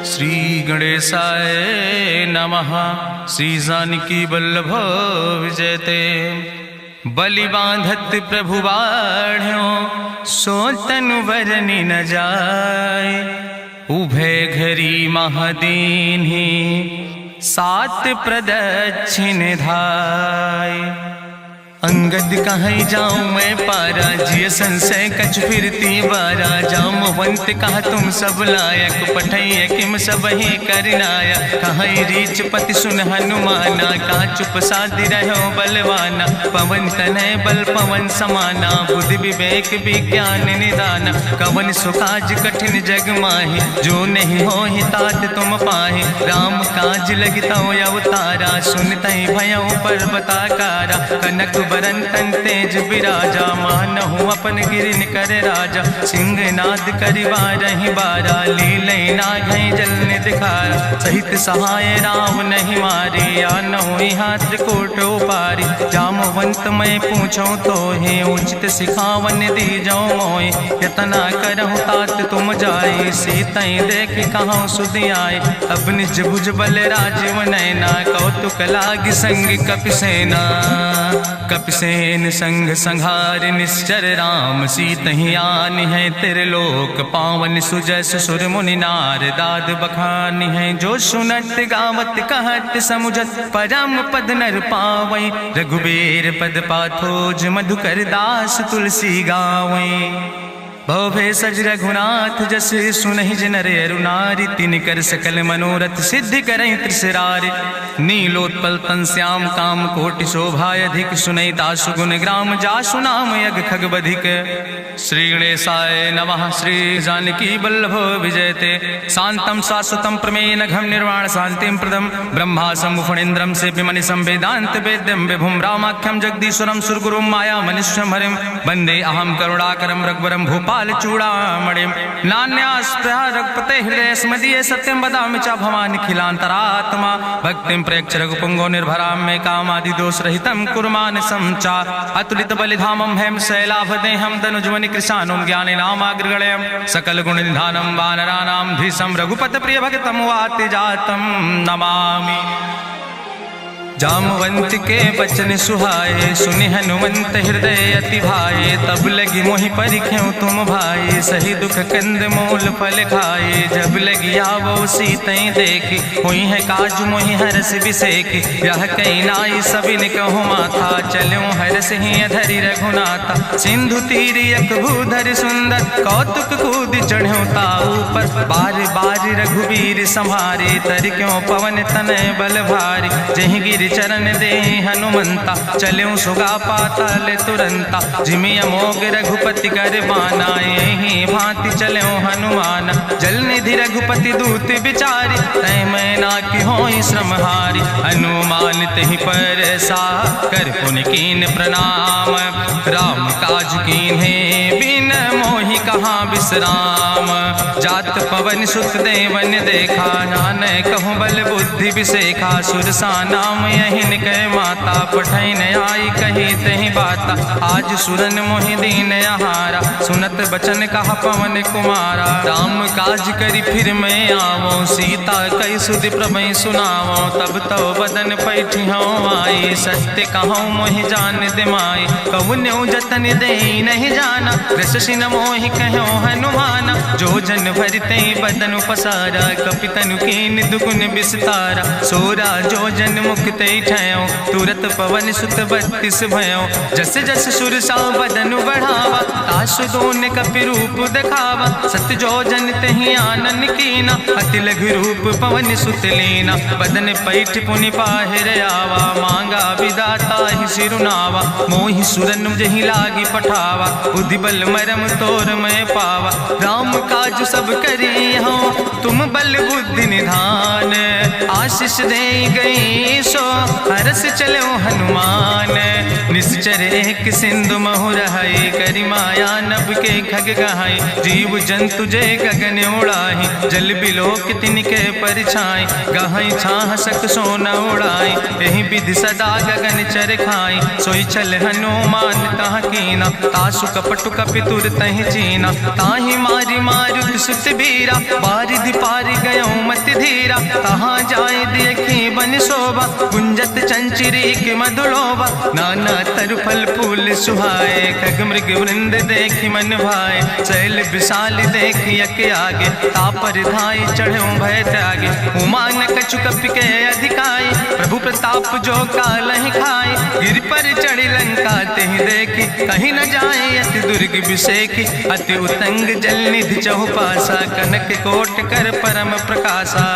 श्री गणेशाय नमः। श्री जानकी वल्लभ विजयते। बलि बांधत प्रभु बाढ़ो सो तनु बरनि न जाय। उभय घरी महादीन्हि सात प्रदक्षिण धाय। अंगद कहीं जाऊं मैं पारा जिय संशय कछ फिरती बारा। जामवंत कहा तुम सब लायक पठैय किम सब ही करनाया। कहीं रीच पति सुन हनुमाना कहा चुप साधि रहो बलवाना। पवन तनय बल पवन समाना बुद्धि विवेक विज्ञान निदाना। कवन सुकाज कठिन जग माहि जो नहीं हो ही तात तुम पाहि। राम काज लगितो अवतारा सुनतहि भयउ पर्वताकारा। कनक बरन तन तेज बिराजा मानहु अपन गिरिन कर राजा। सिंह नाद करिवारहि बारा लीलय नागहि जल दिखारा। सहित सहाय राम नहीं मारे आनहु यहाँ त्रिकोट पारी। जामवंत मैं पूछो तो हे उचित सिखावन दी जाओ मोय। यतना करहु तात तुम जाए सीतई देख कहाँ सुधि आए। अब निज भुज बल राजीव नैना कौतुक लाग संग कपिसेना। कपिसेन संग संहार निश्चर राम सीतहि आनि है त्रिलोक पावन। सुजस सुर मुनि नार दाद बखानि है। जो सुनत गावत कहत समुझत परम पद नर पावै। रघुबीर पद पाथोज मधुकर दास तुलसी गावै। भव भेषज रघुनाथ जस सुनहि जिनरे अरुनारि। तिनकर सकल मनोरथ सिद्धि करहि त्रिसरारि। नीलोत्पल तन श्याम काम कोटि शोभा अधिक। सुनहि दासु गुण ग्राम जासु नाम यज्ञ खग बधिक। श्री गणेशाय नमः। श्री जानकी वल्लभ विजयते। शांतम शाश्वतम प्रमेय घम निर्वाण शांतिम प्रदम। ब्रह्मा शंभु फणीन्द्रम सेव्यमणि संवेदांत वेद्यम विभुम रामाख्यम जगदीश्वरम सुरगुरुम माया मनुष्यम हरिम। वंदे अहम करुणाकरम रघुवरम भूपाल चूड़ामणिम। नान्यास्पृह रघुपते हृदय स्मदीय सत्यम वदामि च भवानि खिलांतरात्मा। भक्तिम प्रयच्छ रघुपुंगो निर्भराम मे कामादि दोष रहितम कुर्मान समचा। अतुलित बलिधामम हेम शैलाभदेहम दनुजवनि कृशानुम ज्ञानि नामाग्रगणयम। सकल गुण निधानम वानराणाम धीसम रघुपत प्रिय भगतम वाति जातम नमामि। जामवंत के बचन सुहाए सुनि हनुमंत हृदय अति भाए। तब लगी मोहि परिख्यो तुम भाई सही दुख कंद मूल फल खाए। जब लगी आवो सीतई देखी हुई है काज मोहि हरस बिसेखी। यह कई नाई सबिन कहु माथा चलो हरस ही अधरि रघुनाथा। सिंधु तीर यक भूधर सुंदर कौतुक कूद चढ़ो ताऊ पर। बार बार रघुबीर संहारे तर क्यों पवन तनय बल भारी। जहि गिर चरण दे हनुमंता चलो सुगा पाताल तुरंता। जिमि अमोघ रघुपति कर बाना यही भांति चलो हनुमाना। जल निधि रघुपति दूत बिचारी तय मैना की होई श्रमहारी। हनुमान तहि पर सा कर पुनि कीन प्रणाम। राम काज कीन्हे बिन मोहि कहाँ विश्राम। जात पवन सुत देवन देखा नानय कहूँ बल बुद्धि विसेखा। सुरसा नाम यहिन कह माता पठैन आई कही तहि बाता। आज सुरन मोहि दीन आहारा सुनत बचन कहा पवन कुमारा। राम काज करी फिर मैं आवो सीता कई सुधि प्रभु सुनावो। तब तो बदन पैठी हूँ आई सत्य कहूँ मोहि जान दिमाई। कहुन्यु जतन दे नहीं जाना रससिन मोहि कहो हनुमाना। जो जन भरते बदन पसारा कपितनु कीन दुगुन विस्तारा। सोरा जो जन मुक्ते ठयो तुरत पवन सुत 32 भयो। जस जस सुरसा बदन बढ़ावा तासु दोन कपि रूप दिखावा। सत्य जो जन तहि आनन कीना अति लघु रूप पवन सुत लीना। बदन पैठ पुनि पाहिर आवा मांगा विदाता ही सिरुनावा। मोहि सुरन जहि लागी पठावा बुद्धि बल मरम तोर मैं पावा। राम काज सब करी हो तुम बल बुद्धि निधान। आशीष दे गई सो हरस चलो हनुमान। निश्चर एक सिंधु महु रहाई करी माया नभ के खग गहाई। जीव जंतु जे गगन उड़ाही जल बिलोक तिनके परछाई। गहाई छाह सक सोन उड़ाई यही विधि सदा गगन चर खाई। सोई चल हनुमान तह कीना तासु कपटु कपितुर तहि चीना। ताहि मारी मारुत सुत बीरा बारिधि पारि गयो मति धीरा। तहाँ जाय देखी बन शोभा गुंजत चंचिरीक मधुलोभा। नाना तरु फल फूल सुहाए खग मृग वृंद देखी मन भाए। शैल विशाल देखी यके आगे तापर धाई चढ़ो भय त्यागे। उमान कछु कपि के अधिकाई प्रभु प्रताप जो कालहि खाई। गिर पर चढ़ी लंका तेहि देखी कहीं न जाए अति दुर्ग विषेखी। अति उतंग जल निधि चहुपासा कनक कोट कर परम प्रकाशा।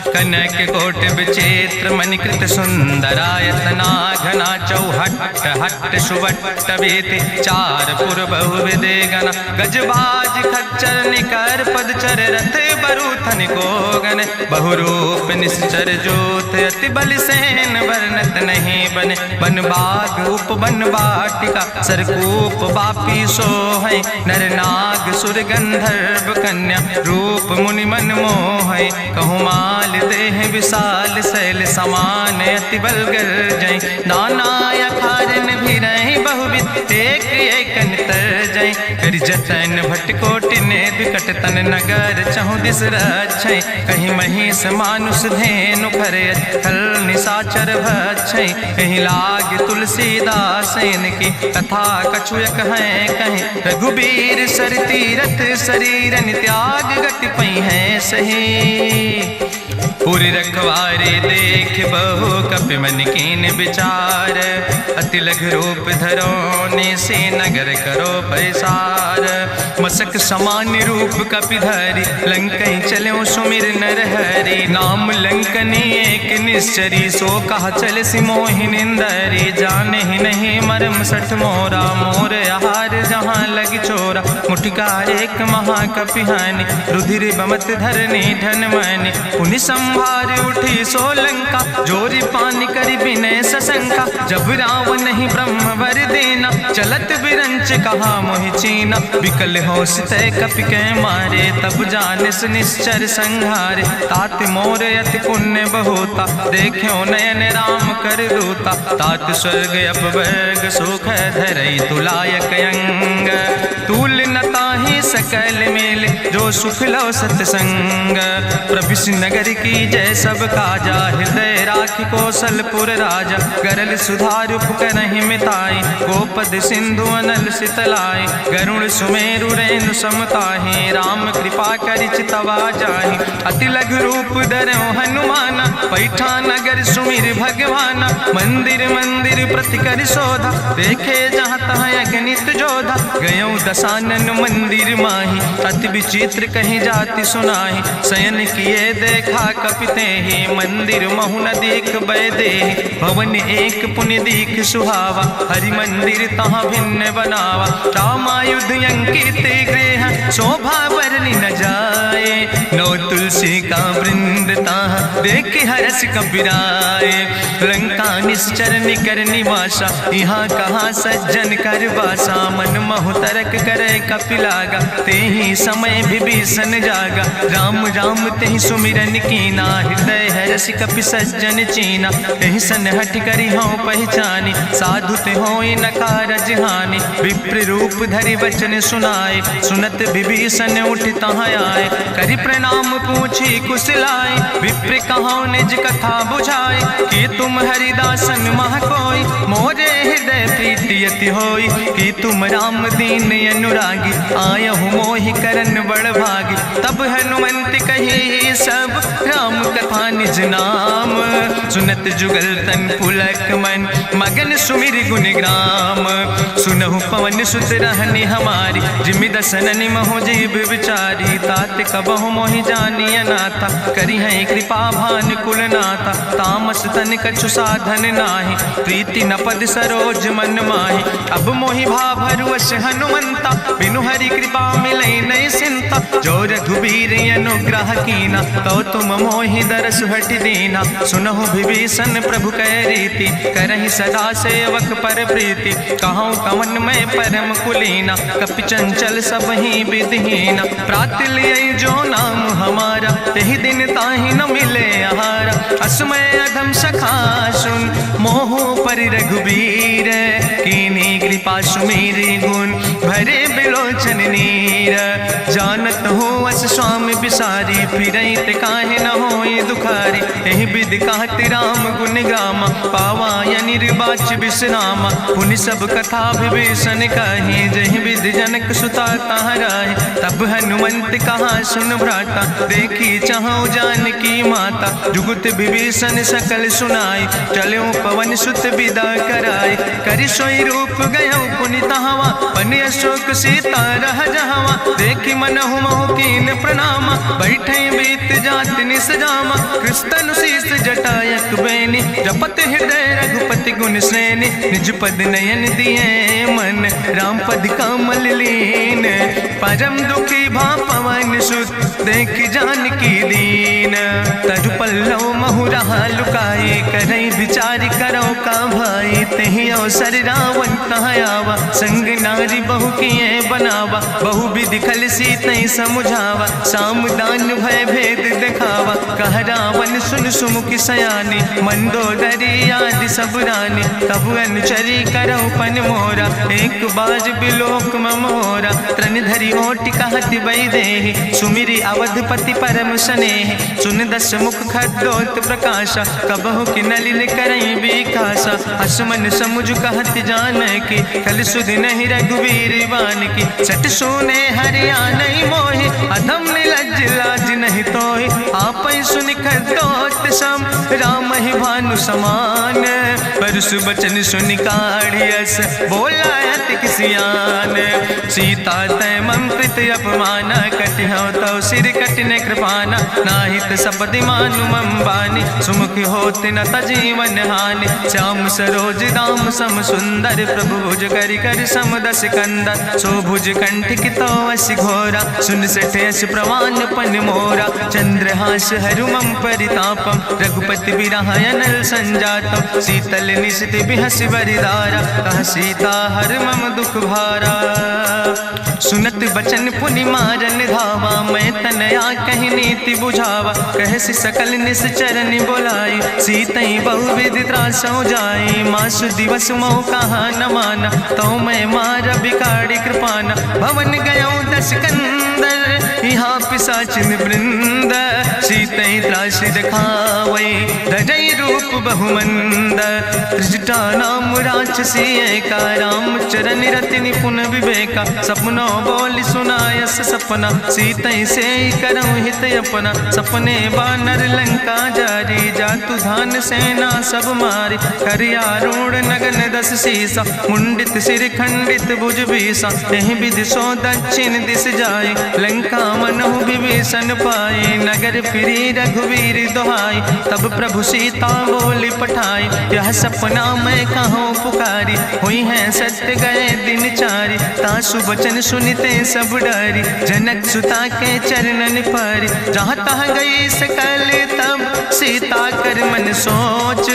कनक कोट विचित्र मणिकृत सुंदरायतना घना चौहट्ट हट्ट सुवट्ट वेति। चार पुर बहुविधे गण गजबाज खच्चर निकर पदचर रथ बरूथन को गण। बहुरूप निश्चर जोत अति बल सेन वर्णत नहीं बने। बन बाग उप बन बाटिका सरकूप बापी सोहै। नर नाग सुर गंधर्व कन्या रूप मुनि मन मोहै। कहूँ माल देह विशाल शैल समान अति बल गर्जै। नाना अखारन भी रही बहुविध एक एक अंतर जय। कर जतन भटकोटि ने विकट तन नगर चहु दिस रक्षै। कहीं महिष मानुष धेनु खरे खल निशाचर भक्षै। कहीं लाग तुलसीदास की कथा कछुयक है कहीं। रघुबीर सर तीरथ शरीरन त्याग गति पई है सही। पुरि रखवारे देख बहु कपि मन कीन विचार। अति लघु रूप धरो ने से नगर करो पैसार। मसक समान रूप कपि धरि लंकई चलो सुमिर नर हरि। नाम लंकनी एक निश्चरी सो कहा चल सी मोहि निंदरी। जाने ही नहीं मरम सठ मोरा मोर आहार जहाँ लग चोरा। मुठकार एक महाकपि हानि रुधिर बमत धरनी धन मनि। पुनि संभार उठी सोलंका जोरी पानी करी विनय सशंका। जब रावण नहीं ब्रह्म वर देना चलत बिरंच कहा मोहि चीना। विकल होश तय कपि के मारे तब जानिस निश्चर संहारे। तात मोर अति पुण्य बहुता देखो नयन राम कर दूता। तात स्वर्ग अपवर्ग सुख धरई तुलायक अंग। तूल न ताहि सकल मेल जो सुख लो सत्संग। प्रभिस नगर की जय सब काजा हृदय राखि कौशलपुर राजा। गरल सुधार उपकरहि मिताई गोपद सिंधु अनल सितलाई। गरुण सुमेरु रेणु समताहि राम कृपा करि चितवा जाहि। अति लघु रूप धरौ हनुमाना पैठा नगर सुमिर भगवाना। मंदिर मंदिर प्रति कर शोधा देखे जहाँ तहाँ अगणित जोधा। गयो दशानन मंदिर माही अति विचित्र कहीं जाति सुनाही। शयन किए देखा कपिते ही मंदिर महु न देख बैदे। भवन एक पुण्य दीख सुहावा हरि मंदिर तहाँ भिन्न बनावा। रामायुध अंकित गृह शोभा बरनी न जाए। नौ तुलसी का वृंद तहाँ देख हरस कबीराए। लंका निश्चर निकर निवासा यहाँ कहाँ सज्जन कर वासा। मन महु तरक करे कपिलागा ते ही समय विभीषण जागा। राम राम तेहि सुमिरन कीना हृदय हरस कपि सज्जन चीना। एहि सन हठ करी हूँ पहचानी साधु ते होई न कारज हानि। विप्र रूप धरि वचन सुनाए सुनत विभीषण उठ तहाँ आए। करि प्रणाम पूछी कुशलाए विप्र कहाँ निज कथा बुझाए। कि तुम हरिदासन मह कोई मोरे हृदय प्रीति अति होई। कि तुम राम दीन अनुरागी आयहु मोहि करन बड़ भागी। तब हनुमंत कही सब राम कथा निज नाम। सुनत जुगल तन पुलक मन मगन सुमिर गुण ग्राम। सुनहु पवन सुत रहनी हमारी जिमि दसननि मोह जीव विचारी। तात कबहु मोहि जानी अनाथा करी है कृपा भान कुल नाथा। तामस तन कछु साधन नाही प्रीति न पद सरोज मन माही। अब मोहि भाभरुवश हनुमंता बिनु हरि कृपा मिलै नहीं सिंता। जो रघुबीर अनुग्रह कीना तो तुम मोहि मोहि दरस हटि दीना। सुनहु विभीषण प्रभु कै रीति, करहि सदा सेवक पर प्रीति। कहूँ कवन में परम कुलीना, कपि चंचल सब ही विधिहीना। प्रात लिये जो नाम हमारा, यही दिन ताहि न मिले आहारा। असमय अधम सखा सुन, मोह परि रघुबीर। कीन्ही कृपा सुमेरि गुण, भरे बिलोचन नीर। जानत हो अस स्वामी बिसारी, फिरहि ते काहे न होई दुखारी। एहि विधि कहत राम गुण गामा, पावा निर्वाच विश्रामा। पुनि सब कथा विभीषण कही, जहि विधि जनक सुता कहाँ राहि। तब हनुमंत कहा सुन भ्राता, देखी चाहु जानकी माता। जुगुत विभीषण सकल सुनाई, चलो पवन सुत विदा कराई। करि सोई रूप गयो पुनि तहवा, बनि अशोक सीता रह जहवा। देखी मनहु मोह कीन प्रणामा, बैठे बीत जात निस जामा। कृष्ण शीस जटायक बेनी, जपत हृदय रघुपति गुण श्रेणी। निज पद नयन दिए मन, राम पद कमल लीन। परम दुखी भा पवन सुत, देख जानकी दीन। तरु पल्लव महु रहा लुकाई, करई विचार करो का भाई। तेहि अवसर रावण तहाँ आवा, संग नारी बहु किए बनावा। बहु विधि खल सीतहि समुझावा, साम दान भय भेद दिखावा। कह रावण सुन सुमुखी सयानी, मंदोदरी आदि सब रानी। तब अनुचरी करौ पन मोरा, एक बाज बिलोक ममोरा। त्रन धरि ओट कहत वैदेही, सुमिरि अवधपति परम स्नेह। सुन दस मुख खद्योत प्रकाशा, कबहु कि नलिन करई विकासा। असमन समुझ कहत जानकी, कल सुध नहीं रघुवीर बान की। सट सुने हरियाणई मोहि, अधम निलज्ज लाज नहीं तोहि। आपै सुनि खद्योत सम, राम ही भानु समान। परसु बचन सुनि काढ़ियस, बोला अति किसियान। सीता तै मम कृत अपमाना, कटिहौ तौ सिर कटिन कृपाना। नाहित सबदि मानु मम बानी, सुमुख होत न तजीवन हानि। श्याम सरोज दाम सम सुंदर, प्रभु भुज करि कर सम दस कंदर। सो भुज कंठ कितो अस घोरा, सुन सठे अस प्रवान पन मोरा। चंद्रहास हरु मम परितापम, रघुपति बिरह अनल संजातम। शीतल निशित बिहसि बरिदारा, कह सीता हर मम दुख भारा। सुनत बचन पुनि मारन धावा, मैं तनया कहि नीति बुझावा। कहसि सकल निश्चरनि बोलाई, सीतई बहुविधि त्रासौ जाई। मासु दिवस मोह कहा न माना, तो मैं मार बिगाड़ी कृपाना। भवन गयो दस कंदर, यहाँ पिशाचिन वृंद। सीतई त्रास दिखावै, धजई रूप बहुमंद। त्रिजटा नाम राक्षसी एका, राम चरण रति निपुण विवेका। सपनो बोल सुनायस सपना, सीतई से करऊँ हित अपना। सपने बानर लंका जारी, जातु धान सेना सब मारी। करियारूढ़ नगन दस सीसा, मुंडित सिर खंडित भुज बीसा। यही विधि सो दक्षिण दिस जाई, लंका मनहु विभीषण पाई। नगर फिरी रघुवीर दुहाई, तब प्रभु सीता बोली पठाई। यह सपना मैं कहूँ पुकारी, हुई है सत्य गए दिन चारी। तासु वचन सुनिते सब डरी, जनक सुता के चरणन परी। जहाँ तहाँ गई सकल तब, सीता कर मन सोच।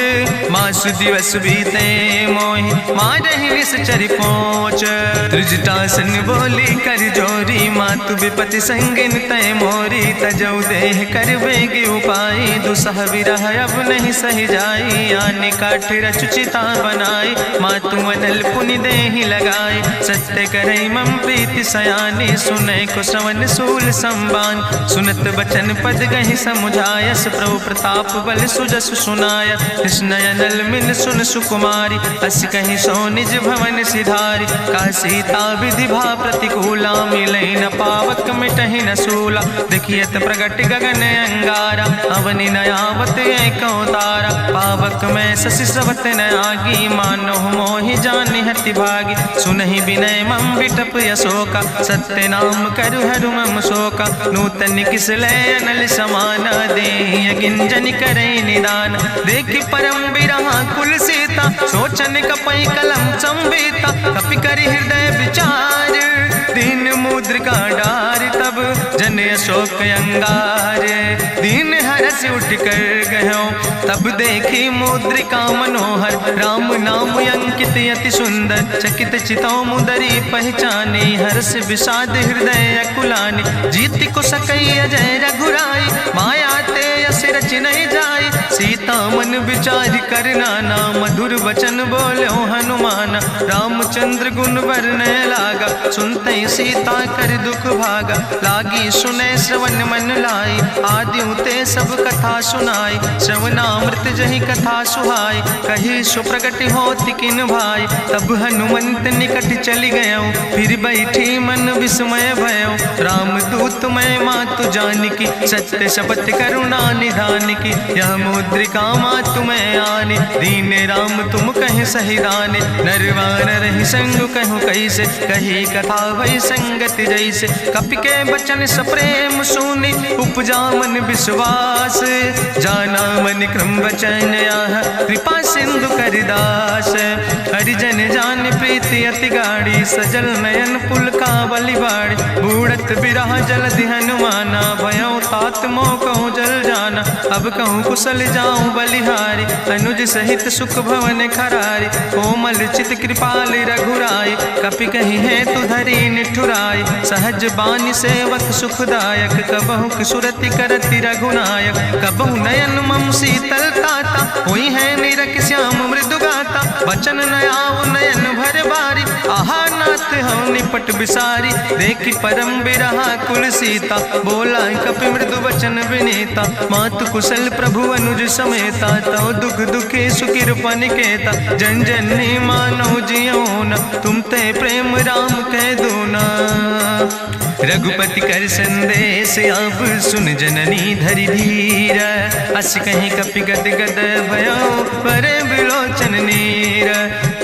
मासु दिवस बीते मोहि, मारहि निश्चर पहुँच। त्रिजटासन बोली कर जोरी, मातु विपति संगिन तय मोरी। तजौ देह कर बेग उपाय, दुसह विरह अब नहीं सही जाई। आने काठ रचुचिता बनाई, मातु अनल पुनि देहि लगाई। सत्य करई मम प्रीति सयानी, सुनै को श्रवण सूल संबान। सुनत बचन पद गहि समुझायस, प्रभु प्रताप बल सुजस सुनाय। कृष्णयनल मिल सुन सुकुमारी, अस कहि सो निज भवन सिधारी। का सीता विधि भा प्रतिकूला, मिलै न पावक मिटहि न सूला। देखियत प्रगट गगन अंगारा, अवनि न आवत एक तारा। पावक में शशि स्रवत न आगी, मानो मोहि जानि हति भागी। सुनहि विनय मम विटप यशोका, सत्य नाम करु हरु मम शोका। नूतन किस लय अनल समाना, देहि अगिंजन करे निदान। देखि परम बिरहा कुल सीता, सोचन कपै कलम संवेता। कपि करि हृदय विचार, दीन मुद्रिका डार तब जन अशोक अंगार। दीन हरस उठ कर गयो तब देखी मुद्रिका मनोहर। राम नाम अंकित अति सुंदर चकित चितौ मुदरी पहचानी। हर्ष विषाद हृदय अकुलानी जीत को सकई अजय रघुराई। माया ते यस रच नहीं जाई सीता मन विचार कर नाना। मधुर वचन बोलो हनुमान रामचंद्र गुण वर्णय लागा। सुनते सीता कर दुख भागा लागी सुने श्रवण मन लाई। आदि ते सब कथा सुनाई श्रवणामृत जहि कथा सुहाई। कही सुप्रगट होति किन भाई तब हनुमंत निकट चली गयो। फिर बैठी मन विस्मय भयो रामदूत मैं मातु जानकी। सत्य शपथ करुणा निधान की यह मुद्रिका मातु मैं आनी। दीन राम तुम कहे सही दाने नरवान रही संग कहूँ कैसे। कही कथा वही संगत जैसे कपि के बचन सप्रेम सुनी। उपजा मन विश्वास जाना मन क्रम वचन आह कृपा सिंधु करिदास। हरिजन जान प्रीति अति गाड़ी सजल नयन पुलकावली बाड़ी। बूढ़त बिरह जलधि हनुमाना भयो तात मोह कहूँ जल जाना। अब कहूँ कुशल जाऊँ बलिहारी अनुज सहित सुख भवन खरारी। कोमल चित कृपाल रघुराई कपि कही है तु धरी निठुराई। सहज बानी सेवक सुखदायक कबहु सुरति करति रघुनायक। कबहु नयन मम शीतल ताता हुई है निरख श्याम मृदु गाता। बचन नयाव नयन भर बारी आहा नाथ हम निपट बिसारी। देखी परम बिरहा कुल सीता बोला कपि मृदु वचन विनीता। मातु कुशल प्रभु अनुज समेता तव दुख दुखी सुखिरपन केता। जन जननी मानो जियोना तुम ते प्रेम राम कह दूना। रघुपति कर संदेश अब सुन जननी धरि धीर। अस कहीं कपि गद गद भयो पर बिलोचन नीर।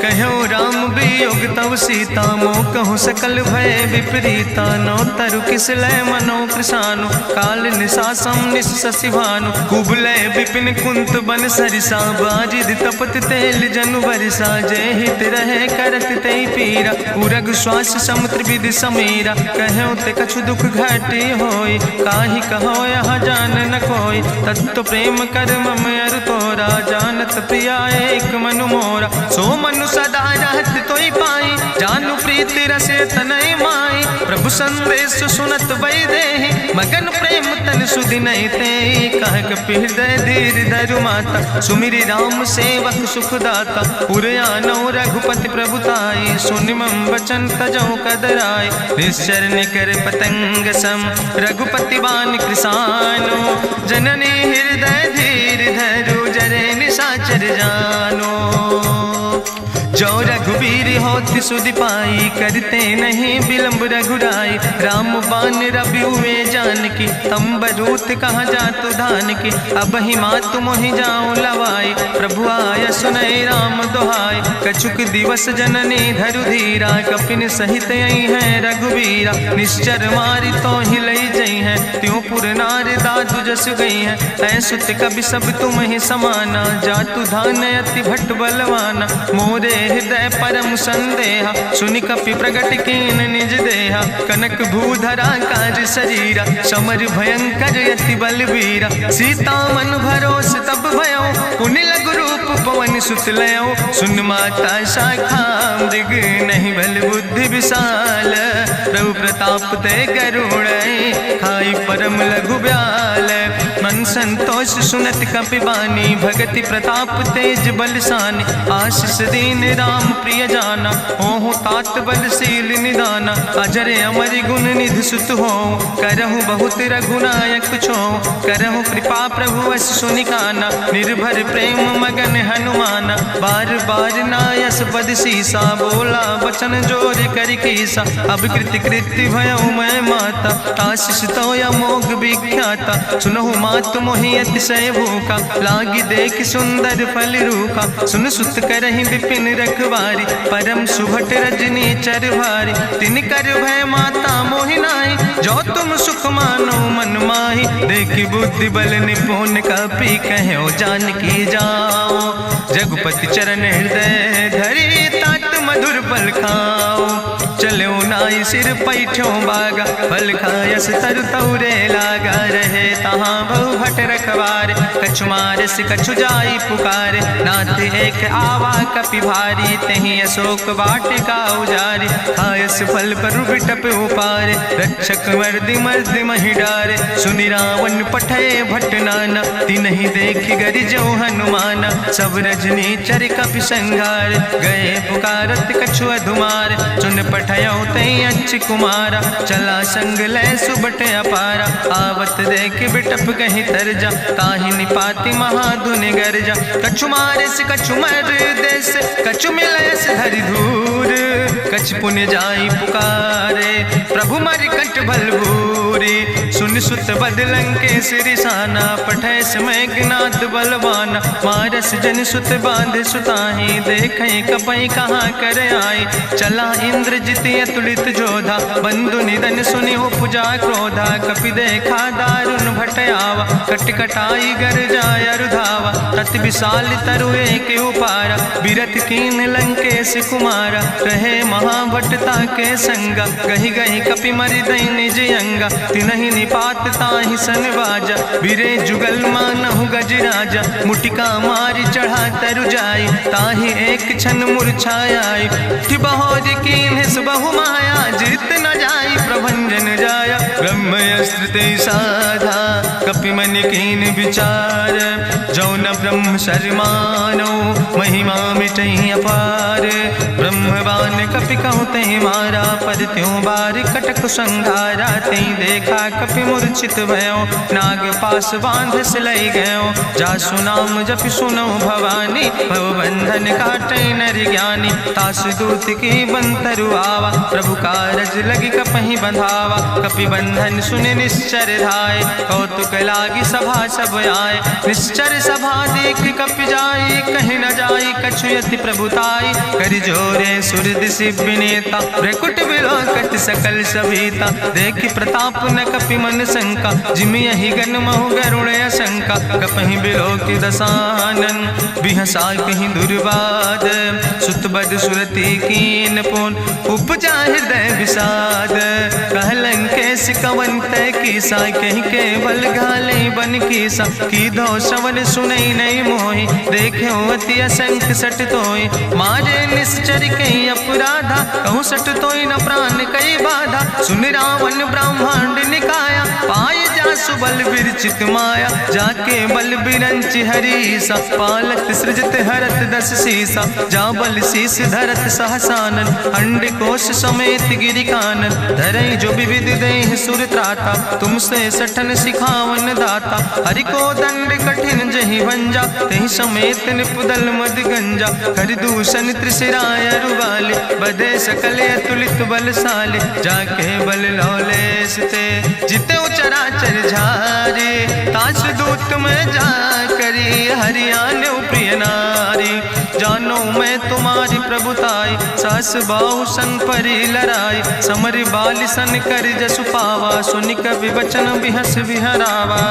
कहो राम वियोग तव सीता मोह कहूँ सकल भय विपरीता। नो तरु किस लय मनो कृषानु काल निशासम निशि भानु। कुबलय विपिन कुंत बन सरिसा बाजिद तपत तेल जनु बरिसा। जय हित रहे करत ते पीरा उरग श्वास समुद्र विधि समीरा। कहो ते कछु दुख घाटी होई काहि कहो यहाँ जान न कोई। तत्व प्रेम कर मम अरु तोरा जानत प्रिया एक मनु मोरा। सो मनु सदा रहत तोई पाई जानु प्रीति रसे तनय माई। प्रभु संदेश सुनत वै देहि मगन प्रेम तन सुधि नहीं ते। कह कपि हृदय धीर धरु माता सुमिरि राम सेवक सुखदाता। पुरयानो रघुपति प्रभुताई सुनि मम वचन तजौ कदराय। निश्चर निकर पतंग सम रघुपति बान कृसानो। जननी हृदय धीर धरु जरे निशाचर जानो। जो रघुवीर होति सुधि पाई करते नहीं विलंब रघुराई। राम बान रवि हुए जानकी तंबरूत कहाँ जातु धान की। अब ही मातु मोहि जाऊँ लवाई प्रभु आय सुनय राम दुहाई। कछुक दिवस जननी धरु धीरा कपिन सहित आई है रघुवीरा। निश्चर मारी तो ही लई जई है त्यों पुर नार दादु जस गई है। ऐसुत कभी सब तुम ही समाना जातु धान अति भट बलवाना। मोरे हृदय परम संदेहा सुनि कपि प्रगट कीन निज देहा। कनक भूधरा काज शरीरा समर भयंकर यति बलवीरा। सीता मन भरोस तब भयो पुनि लघु रूप पवन सुत लयो। सुन माता शाखा मृग नहीं बल बुद्धि विशाल। प्रभु प्रताप ते करुण खाई परम लघु ब्याल। मन संतोष सुनत कपि बानी भगति प्रताप तेज बलसानी। आशीष दीन राम प्रिय जाना ओहु तात बलशील निदाना। अजर अमर गुण निधि सुत हो करहु बहुत रघुनायक छो। करहु कृपा प्रभु अस सुनिकाना निर्भर प्रेम मगन हनुमाना। बार बार नायस पद सीसा बोला वचन जोर कर कीसा। अब कृति कृति भयो मैं माता आशीष तो अमोघ विख्याता। सुनहु मातु मोहि अतिशय भूखा लागी देख सुंदर फल रूखा। सुन सुत करहि विपिन रखवारी परम सुभट रजनी चर भारी। तिन कर भय माता मोहि नाहि जो तुम सुख मानो मन माहि। देखी बुद्धि बल निपुण कपि कहो जानकी जाओ। जगुपति चरण हृदय धरि तात मधुर पल खाओ। चलो नाई सिर पैठो बागा, फल खायस तरु तौरे लागा, रहे तहाँ बहु भट रखवार, कछु मारस कछु जाई पुकार, नाथ एक आवा कपि भारी, तहीं अशोक वाटिका उजारी, खायस फल पर बिटप उपार, रक्षक मर्दि मर्दि महि डारे, सुनि रावण पठय भट नाना, तिन्हि देखि गरिजो हनुमाना, सब रजनी चर कपि संघार, गए पुकारत कछु अधुमार, चुन पठयो तई अच्छ कुमारा, चला संग लय सुबट अपारा, आवत देख बिटप कहीं तरजा, ताहि निपाति महाधुनि गर्जा, कछु मारिस कछु मर देस, कछु मिलयस धरि धूर, कछ पुण्य जाई पुकारे, प्रभु मरि कंठ बलभूरी, सुन सुत बदलं के सिरिसाना, पठय समय ज्ञात बलवाना, मारस जन सुत बांध सुताही, देखें कपई कहाँ कर आई, चला इंद्रजित अतुलित जोधा, बंधु निधन सुनि उपजा क्रोधा, कपि देखा दारुण भटयावा, कट कटाई गर जाय रुधावा, तत विशाल तरु एक उपारा, बिरत कीन लंकेश कुमारा, रहे महाभटता के संगा, गही गही कपि मरि दई निज अंगा, तिनहि निपात ताहि सन बाजा, बिरे जुगल मानहु गजराजा, मुटिका मारि चढ़ा तरु जाई, ताहि एक क्षण मूर्छाई, बहोज कीन्हिस बहु माया, जीत न जाई प्रभंजन जाया, ब्रह्मयस्त्र ते साधा, कपि मन कीन विचार, जौन ब्रह्म शर्मानो, महिमा मिटई अपार, ब्रह्मवान कपि कहु तहि मारा, पद त्यों बार कटक संघारा, तई देखा कपि मूर्छित भयो, नाग पास बांध सिलई गयो, जासु नाम जपि सुनो भवानी, भव बंधन काटै नर ज्ञानी, तासु दूत की बंतरु आवा, प्रभु कारज लगी कपहि बंधावा, कपि बंधन सुनि निश्चर धाय, कौतुक लागी सभा सब आए, निश्चर सभा देख कपि जाई, कहीं न जाई कछु यति प्रभुताई, करि जोरे सुर दिसि विनेता, भ्रकुट विलोकत सकल सभीता, देखि प्रताप न कपि मन शंका, जिमि यहि गन महु गरुण शंका, कपहि बिलोकि दसानन, बिहसा कहीं दुर्वाद, सुतबद सुरति कीन पुन, उपजा हृदय विषाद, कहलन केस कवन तय कीसा, कहीं केवल घाले बन कीसा, की दो श्रवण सुनई नहीं मोहि, देख्यो अति असंख्य सट तोय, मारे निश्चर कई अपराधा, कहूँ सट तोय न प्राण कई बाधा, सुन रावण ब्रह्मांड निकाया, पाए जासु बल विरचित माया, जाके बल बिरंच हरीसा, पालत सृजत हरत दस सीसा, जा बल शीस धरत सहसानन, अंड कोश समेत गिरि कानन, धरई जो विविध देह सुर त्राता, तुमसे सठन सिखावन दाता, हरि को दंड कठिन जहि भंजा, तहि समेत निपुदल मद गंजा, कर दूषण त्रिशिराय रुवाले, बधे सकल अतुलित बलशाले, जाके बल लौलेस ते, जिते चराचर झारे, तास दूत में जा करी, हरियाण प्रिय नारी, जानो मैं तुम्हारी प्रभुताई, सास बाहु सन परी लड़ाई, समर बाल सन कर जसु पावा, सुनि कवि वचन बिहस बिहरावा,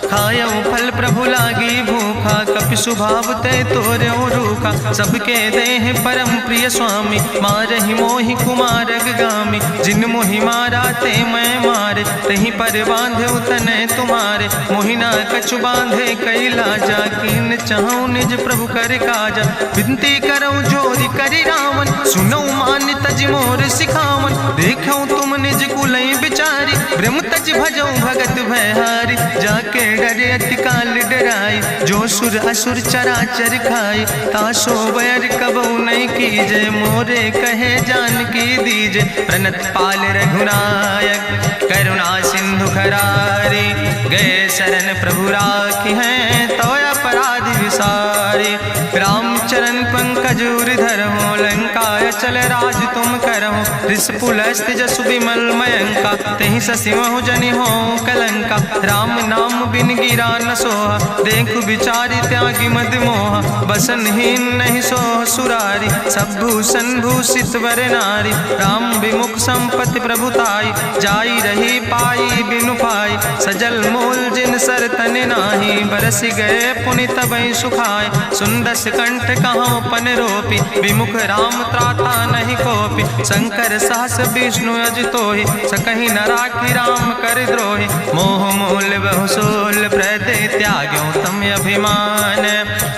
खायो फल प्रभु लागी भूखा, कपि स्वभाव ते तोर्यो रूखा, सबके देह परम प्रिय स्वामी, मारहि मोहि कुमारग गामी, जिन मोहि मारा ते मैं मारे, तहीं पर बांधे तने तुम्हारे, मोहिना कछु बांधे कैला, जाकीन चाहूं निज प्रभु कर काजा, विनती करऊं जोरी करि रावण, सुनऊ मान तज मोर सिखावन, देखऊं तुम निज कुलई बिचारी, ब्रह्म तज भजऊं भगत भयहारी, जाके डरे अति काल डराई, जो सुर असुर चराचर खाई, तासो बैर कबऊ नहीं कीजे, मोरे कहे जान की दीजे, प्रणत पाल रघुनायक, करुणा सिंधु खरारी, गए शरण प्रभु राखी हैं, तो अपराध विसारी, रामचरण पंकज उर हो, लंकाय चल राज तुम करहो, रिसपुलस्त जसु विमल मयंका, तहि ससिमहु जनि हो कलंका, राम नाम बिन गिरा न सोहा, देख विचारि त्यागी मद मोहा, बसनहीन नहीं सोह सुरारी, सब भूषण भूषित वर नारी, राम विमुख संपत्ति प्रभुताई, जाई रही पाई बिनु पाई, सजल मोल जिन सर तन नाही, बरस गए पुनि तबई सुखाए। सुंदस कंठ कहाँ पन रोपी, विमुख राम त्राता नहीं कोपी। शंकर सहस विष्णु अज तोहि, सकहि न राखी राम कर द्रोहि। मोह मूल बहुसूल प्रदे त्याग्यो तम अभिमान।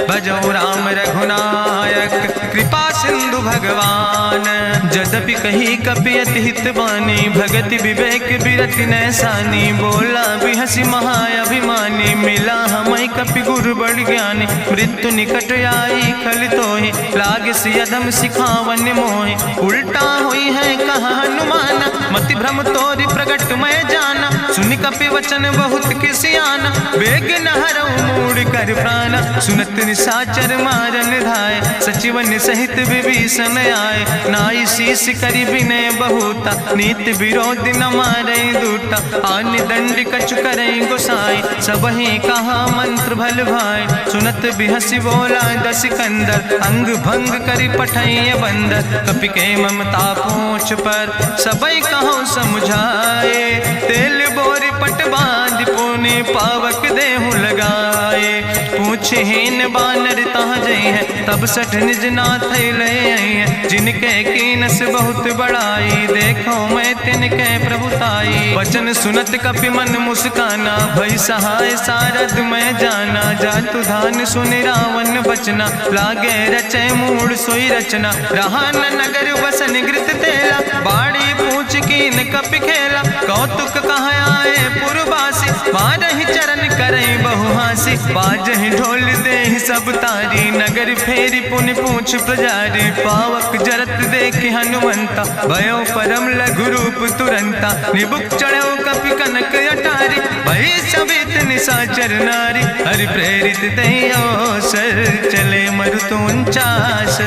भजो राम रघुनायक कृपा सिंधु भगवान। यद्यपि कही कपि अति हित बानी, भगति विवेक बिरति नैसानी। बोला बिहसी महाअभिमानी, मिला हमई कपि गुरु बड़ ज्ञानी। मृत्यु निकट आई खल तोहि, लागे सियदम सिखावन मोहि। उल्टा हुई है कहा हनुमान, मति भ्रम तोरि प्रगट मैं जाना। सुनि कपि वचन बहुत किसियाना, बेग न हरऊ मूढ़ कर प्राण। सुनत निशाचर मारन धाय, सचिवन सहित विभीषण आए। नाई शीस करि विनय बहुता, नीति विरोध न मारै दूता। आन दंड कछु करै गोसाई, सबहि कहा मंत्र भल भाई। सुनत बिहसी बोला दस कंदर, अंग भंग करि पठैय बंदर। कपि के ममता पूछ पर, सबई कहो समुझाए। तेल बोरी पट बांध पुनि पावक देहु लगाए। पूछहीन बानर तहाँ जई है, तब सठ निज नाथ ले आई है। जिनके कीनस बहुत बड़ाई, देखो मैं तिनके प्रभुताई। वचन सुनत कपि मन मुस्काना, भई सहाय सारद मैं जाना। जातु धान सुनि रावण बचना, लागे रचे मूढ़ सोई रचना। रहा न नगर बसन घृत तेला, बाड़ी पूछ कीन कपि खेला। कौतुक कहाँ आए पुरवासी, मारहि चरण करई बहुहासी। बाजहि ढोल देहि सब तारी, नगर फेरी पुनि पूछ पुजारी। पावक जरत देखि हनुमंता, भयो परम लघु रूप तुरंता। निबुक चढ़ो कपि कनक अटारी, भई सबित निशाचर नारी। हरि प्रेरित तहि अवसर, चले मरुत 49।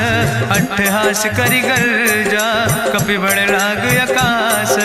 अट्ठहास करि गर्जा, कपि बड़ लाग आकाश।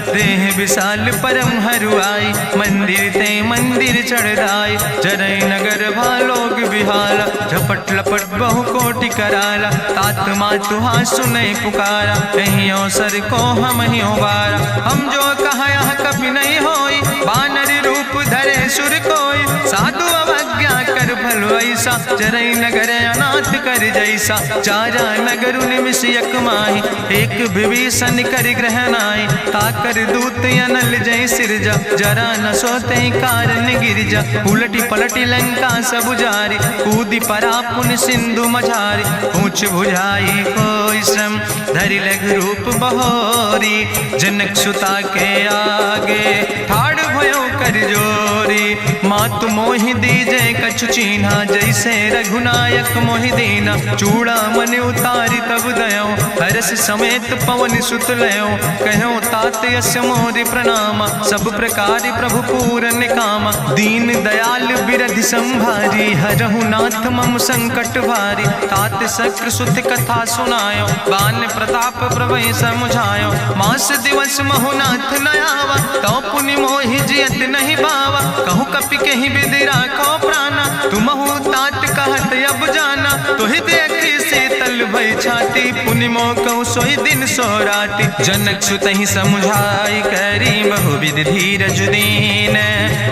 देह विशाल परम हरुआई, मंदिर ते मंदिर चढ़ाई। जरई नगर भालोग बिहाला, झपट लपट बहु कोटि कराला। तात मातु हाँ सुनै पुकारा, कहीं अवसर को हम ही बारा। हम जो कहा यहाँ कभी नहीं होई, बानर रूप धरे सुर कोई। साधु अवज्ञा कर फल ऐसा, जरई नगर अनाथ कर जैसा। चारा नगर निमिष यक माही, एक विभीषण कर ग्रहण आई। ताकर दूत अनल जय सिरजा, जरा न सोते कारण गिरजा। उलटी पलटी लंका सब जारी, कूदी परा पुन सिंधु मझारी। पूछ बुझाई कोई श्रम, धरि लघु रूप बहोरी। जनक सुता के आगे, ठाड़ भयो कर जोरी। मातु मोहि दीजे कछु चीन्हा, जैसे रघुनायक मोहि दीना। चूड़ा मन उतारी तब दयो, हरस समेत पवन सुत लयो। कहो तात यस मोरि प्रणामा, सब प्रकार प्रभु पूरन कामा। दीन दयाल बिरधि संभारी, हरहु नाथ मम संकट भारी। तात शक्र सुत कथा सुनायो, बान प्रताप प्रभय समुझायो। मास दिवस महुनाथ न आवा, तो पुनि मोहि जियत नहीं बावा। कहु कपि कहि विधि राखो प्राणा, तुमहु तात कहत अब जाना। तोहि देखी शीतल भई छाती, पुनि मोह कहु सोई दिन सो राति। जनक सुतहि समुझाई, करी बहुविधि धीरज दीन।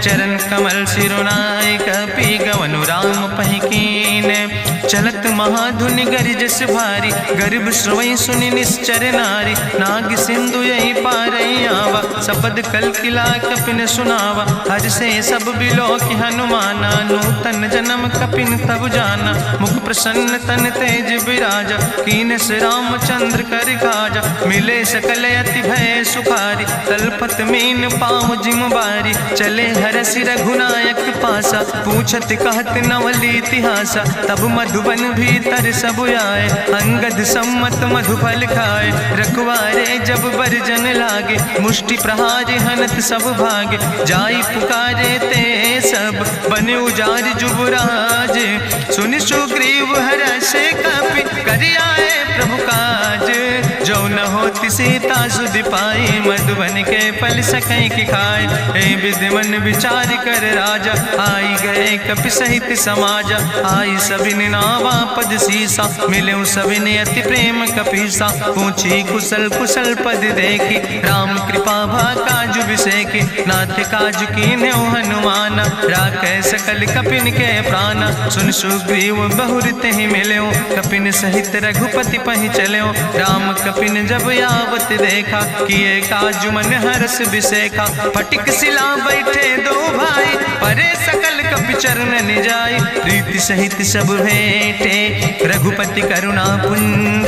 चरण कमल सिरुनाई, कपि गवनु राम पहि कीन। चलत महाधुनि गरिजस भारी, गर्भ श्रवई सुनि निश्चर नारी। नाग सिंधु यही पारई आवा, सपद कल किला कपिन सुनावा। हर से सब बिलोक हनुमाना, नूतन जन्म कपिन तब जाना। मुख प्रसन्न तन तेज विराजा, कीनस रामचंद्र कर काजा। मिले सकल अति भय सुखारी, तलपत मीन पाँव जिम बारी। चले हरस रघुनायक पासा, पूछत कहत नवल इतिहासा। तब मधुबन भीतर सब आए, अंगद सम्मत मधुफल खाए। रखवारे जब बरजन लागे, मुष्टि प्रहार हनत सब भागे। जाई पुकारे ते सब, बने उजार जुबराज। सुनि सुग्रीव हर्षे कपि, करि आए प्रभु काज। जो न होति सीता सुधि पाई, मधुबन के फल सकै की खाए। हे विधि मन विचार कर राजा, आई गए कपि सहित समाजा। आई सबिन नावा पद सीसा, मिले सबिन अति प्रेम कपीसा। पूछी कुशल कुशल पद देखी, राम कृपा भा काजु बिसेकी। नाथ काजु कीन्हे हनुमाना, राखे सकल कपिन के प्राणा। सुन सुग्रीव बहुर तेहि मिल्यो, कपिन सहित रघुपति पहि चल्यो। राम कपिन जब यावत देखा, किए काजु मन हरस बिसेखा। फटिक सिला बैठे दो भाई, परे सकल कपि चरण निजाई। प्रीति सहित सब भेंटे, रघुपति करुणा पुंज।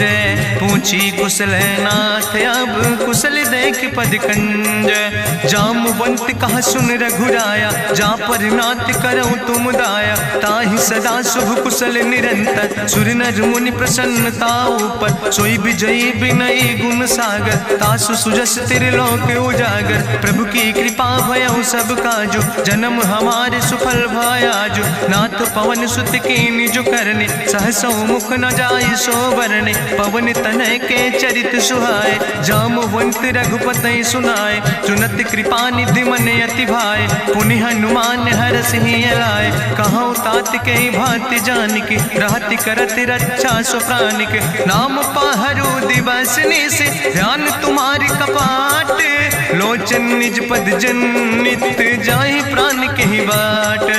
पूछी कुशल नाथ, अब कुशल देख पद कंज। जामवंत कहा सुन रघुराया, जा पर नाथ करऊं तुम दाया। ताहि सदा शुभ कुशल निरंतर, सुर नर मुनि प्रसन्नता ऊपर। सोई विजयी विनयी गुण सागर, तासु सुजस त्रिलोक उजागर। प्रभु की कृपा भयउ सब काजु, जन्म हमारे सुफल भयाजु। नाथ पवन सुत की निज करने, सहसो मुख न जाय सो बरने। पवन तनय के चरित सुहाए, जामवंत रघुपति सुनाए। चुनत कृपा निधि मन अति भाए, पुनि हनुमान हरष ही लाए। कहूँ तात के भांति जानकी, रहति करत रक्षा सो प्राणिक। नाम पाहरु दिवस निस, ध्यान तुम्हारी कपाट। लोचन निज पद जनित, जाहि प्राण के ही बाट।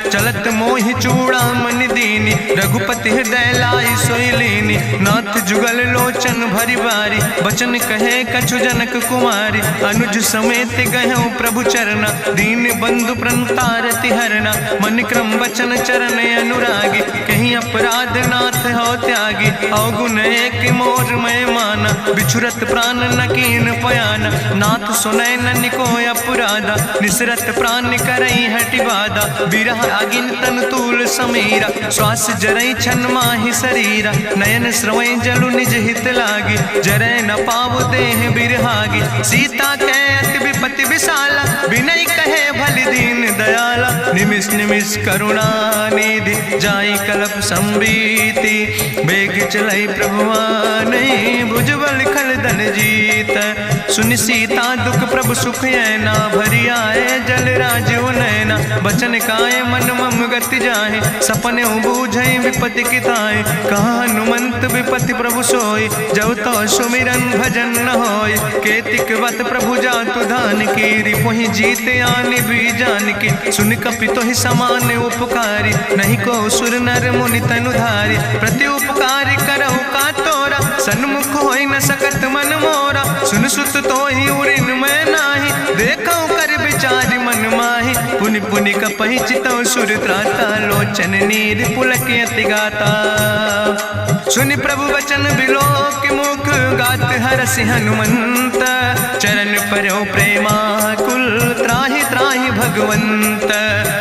चलत मोहि चूड़ामणि दीनी, रघुपति हृदय लाई सोई लीनी। नाथ जुगल लोचन भरि बारी, बचन कहे कछु जनक कुमारी। अनुज समेत गहु प्रभु चरना, दीन बंधु प्रणतारति हरना। मन क्रम बचन चरण अनुरागी, कहीं अपराध नाथ हो त्यागी। अवगुण एक मोर मैं माना, बिछुरत प्राण न कीन पयाना। नाथ सुनय नन को अपराधा, निसरत प्राण करई हटि बाधा। बिरह अगिन तन तूल समीरा, श्वास जरई छन माहि शरीरा। नयन श्रवै जलु निज हित लागी, जरै न पाव देह बिरहागी। सीता के अति विपति विशाला, विनय कहे भलि दीन दयाला। निमिष निमिष करुणा निधि, जाई कलप संबीति। बेग चलई प्रभुवानई, भुजबल खल दन जीत। सुनि सीता दुख प्रभु सुख ऐना, भरी आए जल राजीव नैना। बचन काए मन मम गति जाहे, सपने बूझई विपति किताए। कहा हनुमंत विपति प्रभु सोई, जब तो सुमिरन भजन न होय। केतिक वत प्रभु जातु धान की, रिपुहि जीते आने भी जान की। सुन कपि तोहि समान उपकारी, नहीं को सुर नर मुनि तनुधारी। प्रति उपकार करहु का तोरा, सन्मुख होई न सकत मन मोरा। सुन सुत तोहि उरिन मैं नाही, देखौ कर विचारि मन माहि। पुनि पुनि कपहि चितौ सुर त्राता, लोचन नीर पुलक अति गाता। सुनि प्रभु वचन बिलोक मुख, गात हरसि हनुमंत। चरण पर्यो प्रेमाकुल, त्राहि त्राहि भगवंत।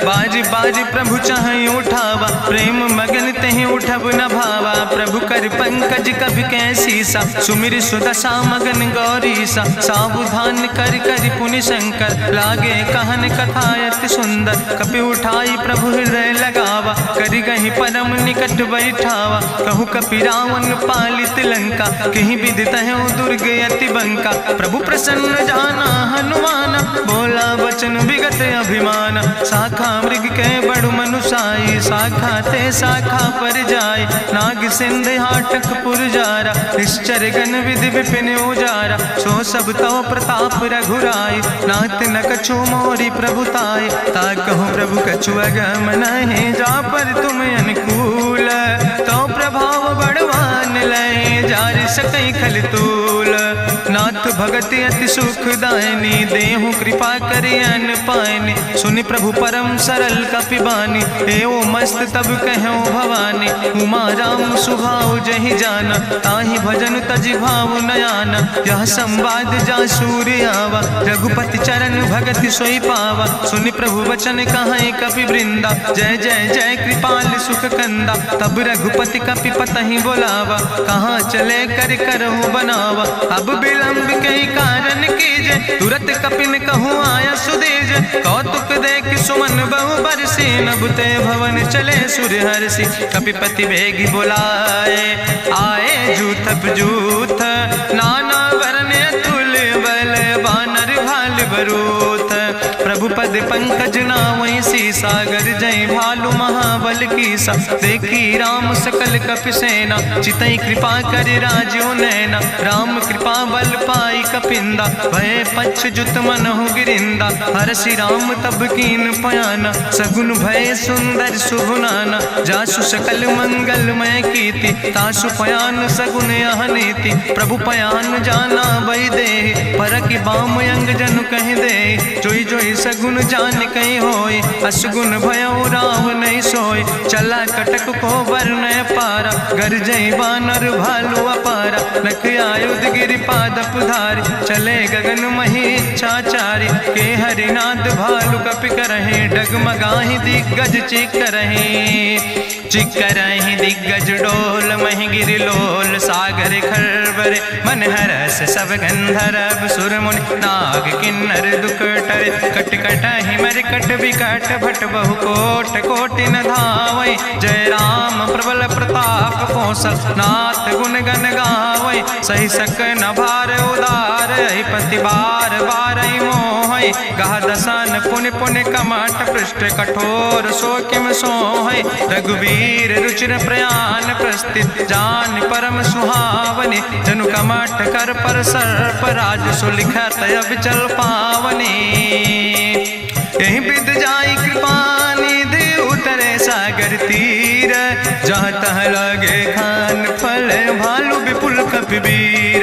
बाज बाज प्रभु चाहि उठावा, प्रेम मगन तेहि उठब न भावा। प्रभु कर पंकज कभि कैसीसा, सुमिर सुदशा मगन गौरीसा। सावधान कर कर पुनि शंकर, लागे कहन कथा अति सुंदर। कपि उठाई प्रभु हृदय लगावा, करि गहि परम निकट बैठावा। कहु कपि रावण पालित लंका, कहीं विधि तहु दुर्ग अति बंका। प्रभु प्रसन्न जाना हनुमाना, बोला वचन विगत अभिमान। शाखा मृग के बड़ु मनुसाई, शाखा ते शाखा पर जाय। नाग सिंध हाटक पुरजारा, निश्चर गण विधि विपिन उजारा। सो सब तव प्रताप रघुराई, नाथ न कछु मोरी प्रभुताई। ता कहूँ प्रभु कछु अगम नहीं, जा पर तुम अनुकूल। तो प्रभाव बड़वान लय, जार सकई खल तूल। नाथ भगति अति सुखदायनी, देहु कृपा करि अन पायनी। सुनि प्रभु परम सरल कपिबानी, एवो मस्त तब कहूँ भवानी। उमा राम सुभाव जहि जाना, ताहि भजन तजि भाव नयाना। यह संवाद जा सूर्य आवा, रघुपति चरण भगति सोई पावा। सुनि प्रभु वचन कहाई कपि वृंदा, जय जय जय कृपाल सुख कंदा। तब रघुपति कपि पतहि बोलावा, कहाँ चले कर करहु बनावा। अब विलंब कई कारण कीजे, तुरत कपिन कहूँ आया सुदेज। कौतुक देख सुमन बहु बरसी, नभ ते भवन चले सुर हरसी। कपिपति वेगी बुलाए, आए जूथप जूथ, नाना वरन पद पंकज नावै सीसा, गर्जय भालु महाबल कीसा। देखी राम सकल कपि सेना, चितई कृपा कर राजो नैना। राम कृपा बल पाई कपिंदा, भय पक्ष जुत मनहु गिरिंदा। हरसि राम तब कीन पयाना, सगुन भय सुंदर शुभ नाना। जासु सकल मंगलमय कीर्ति, तासु पयान सगुन अहनीति। प्रभु पयान जाना बई दे, परकि बाम अंग जनु कहि दे। जोई जोई सगुन जान कहीं होय, असगुन भयो राव नहीं सोय। चला कटक को वर्णय पारा, गर्जय बानर भालु अपारा। लख आयुध गिरि पादप धारि, चले गगन मही इच्छाचारि। के हरिनाद भालु कपि करहि, डगमगाहि दिग्गज चिकरहि। चिकरहि दिग्गज डोल, महि गिरि लोल। सागर खरबर मन हरस, सब गंधर्व सुर मुनि। नाग किन्नर दुख टरे, कट कटहि मरकट विकट। भट बहु कोट कोटि न धावै, जय राम प्रबल प्रताप कौशल। नाथ गुण गण गावै, सही सक न भार उदार। पति बार बार मोहै, गह दसन पुनि पुनि कमठ। पृष्ठ कठोर सो किम सोहै, रघुवीर रुचिर प्रयाण। प्रस्थित जान परम सुहावनी, जनु कमठ कर पर सर्प। राज सुलिखत अविचल पावनी, यही विद जाई कृपा निधि। उतरे सागर तीर, जहाँ तह लगे खान फल। भालु विपुल कपिवीर,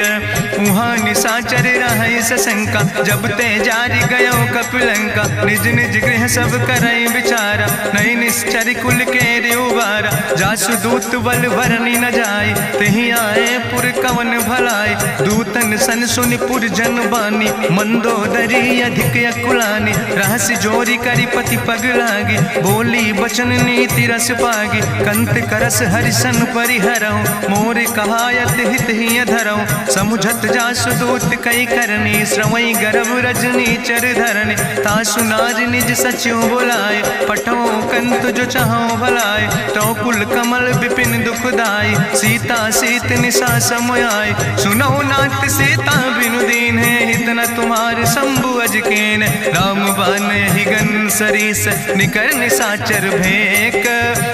उहाँ निशाचर रहै सशंका। जब ते जारी गयो कपिलंका, निज निज गृह सब करई विचारा। नहीं निश्चर कुल के उबारा, जासु दूत बल भरनी न जाय। तेहि आए पुर कवन भलाई, दूतन सन सुनि पुर जन बानी। मंदोदरी अधिक अकुलानी, रहस्य जोरी करी पति पग लागी। बोली बचन नीति रस पागी, कंत करस हरिसन परिहरहु। मोर कहायत हित ही धरहु, समुझत जासु दूत कई करनी। श्रवई गर्भ रजनी चर धरनी, तासु नाज निज सचिव बुलाए। पठो कंत जो चाहो भलाए, तो कुल कमल विपिन दुखदाई। सीता सीत निशा समयाय, सुनो नाथ सीता बिनु दीन है। हित न तुम्हारे शंभु अजकेन, राम बान ही गन सरीस। निकर निशाचर भेक,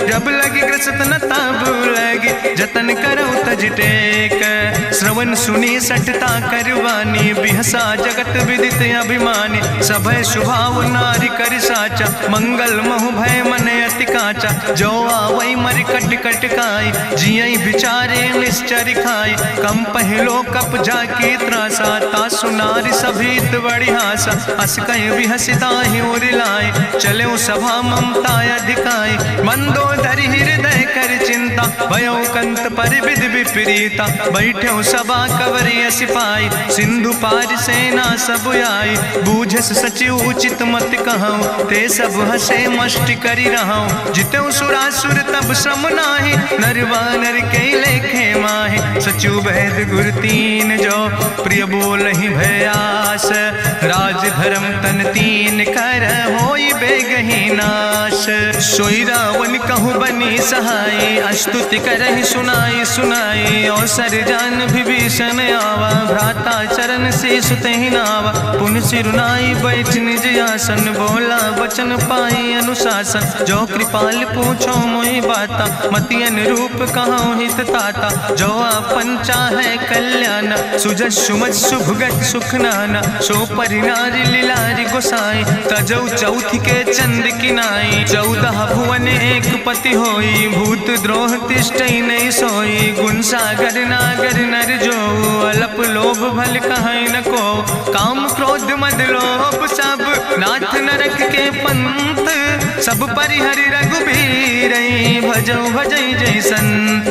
जब लगी ग्रसत न ताब लगी। जतन करो तज टेक, श्रवण सुनी सटता करवानी। बिहसा जगत विदित अभिमानी, सभय स्वभाव नारी कर साचा। मंगल महु भय मन अति काचा, जो आवै मर कट कट खाई। जियई बिचारे निश्चर खाई, कम पहलो कप जाकी त्रासा। तासु नारी सभीत बड़ी हासा, अस कहीं विहसिता ही उरिलाए। चले सभा ममता अधिकाई, मंदोदरी हृदय कर चिंता। भयो कंत पर विध विपरीता, बैठे सभा कवरिय सिपाही। सिंधु पार सेना सब आई, बूझस सचिव उचित मत कहूँ। ते सब हसे मष्ट करी रहूँ, जितेऊ सुरासुर तब श्रम नाही। नरवानर के लेखे माहि, सचिव भेद गुर तीन जो। प्रिय बोल ही भयास, राज धर्म तन तीन कर। होई बेगही नाश, सोई रावण कहूँ बनी सहाय। अस्तुति करहि सुनाई सुनाई, अवसर जान विभीषण आवा। भ्राता चरण से सुतहि नावा, पुन सिरुनाई बैठ निज आसन। बोला वचन पाई अनुशासन, जो कृपाल पूछो मोहि बाता। मति अनुरूप कहूँ हित ताता, जो आपन चाहे कल्याण। सुजस सुमत सुभगत सुख नाना, सो परिनारी लीलारी गोसाई। तजौ चौथ के चंद किनाई, 14 भुवन एक पति होई। भूत द्रोह तिष्ठई नहीं सोई, गुण सागर नागर नर जो। अलप लोभ भल कहीं न को, काम क्रोध मद लोभ सब। नाथ नरक के पंथ, सब परिहरि रघुबीर। भजौ भजई जय संत,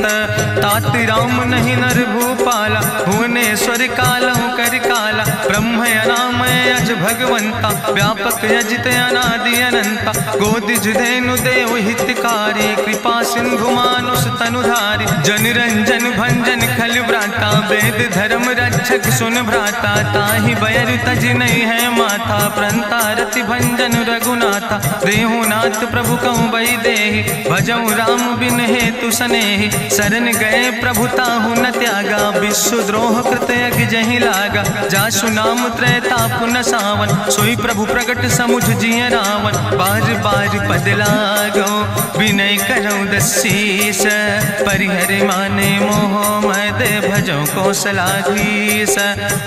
तात राम नहीं नर भूपाला। भुवनेश्वर कालहु कर काला, ब्रह्म अनामय अज भगवंता। व्यापक अजित अनादि अनंता, गोदिज धेनु देव हितकारी। कृपा सिंधु मानुष तनुधारी, जन रंजन भंजन खल व्राता। वेद धर्म रक्षक सुन भ्राता, ताहि बयर तज नहीं है माथा। प्रंता रति भंजन रघुनाथा, देहु नाथ प्रभु कहूँ बई देहि। भजऊ राम बिन हेतु सनेहि, शरण गए प्रभु ताहु न त्यागा, विश्वद्रोह कृत यज्ञ जहि लागा, जासु नाम त्रैताप न सावन, सोई प्रभु प्रगट समुझ जिय रावण, बार बार पद लागो विनय करऊँ दसीस, परिहर माने मोह मद भजो कौशलाधीश,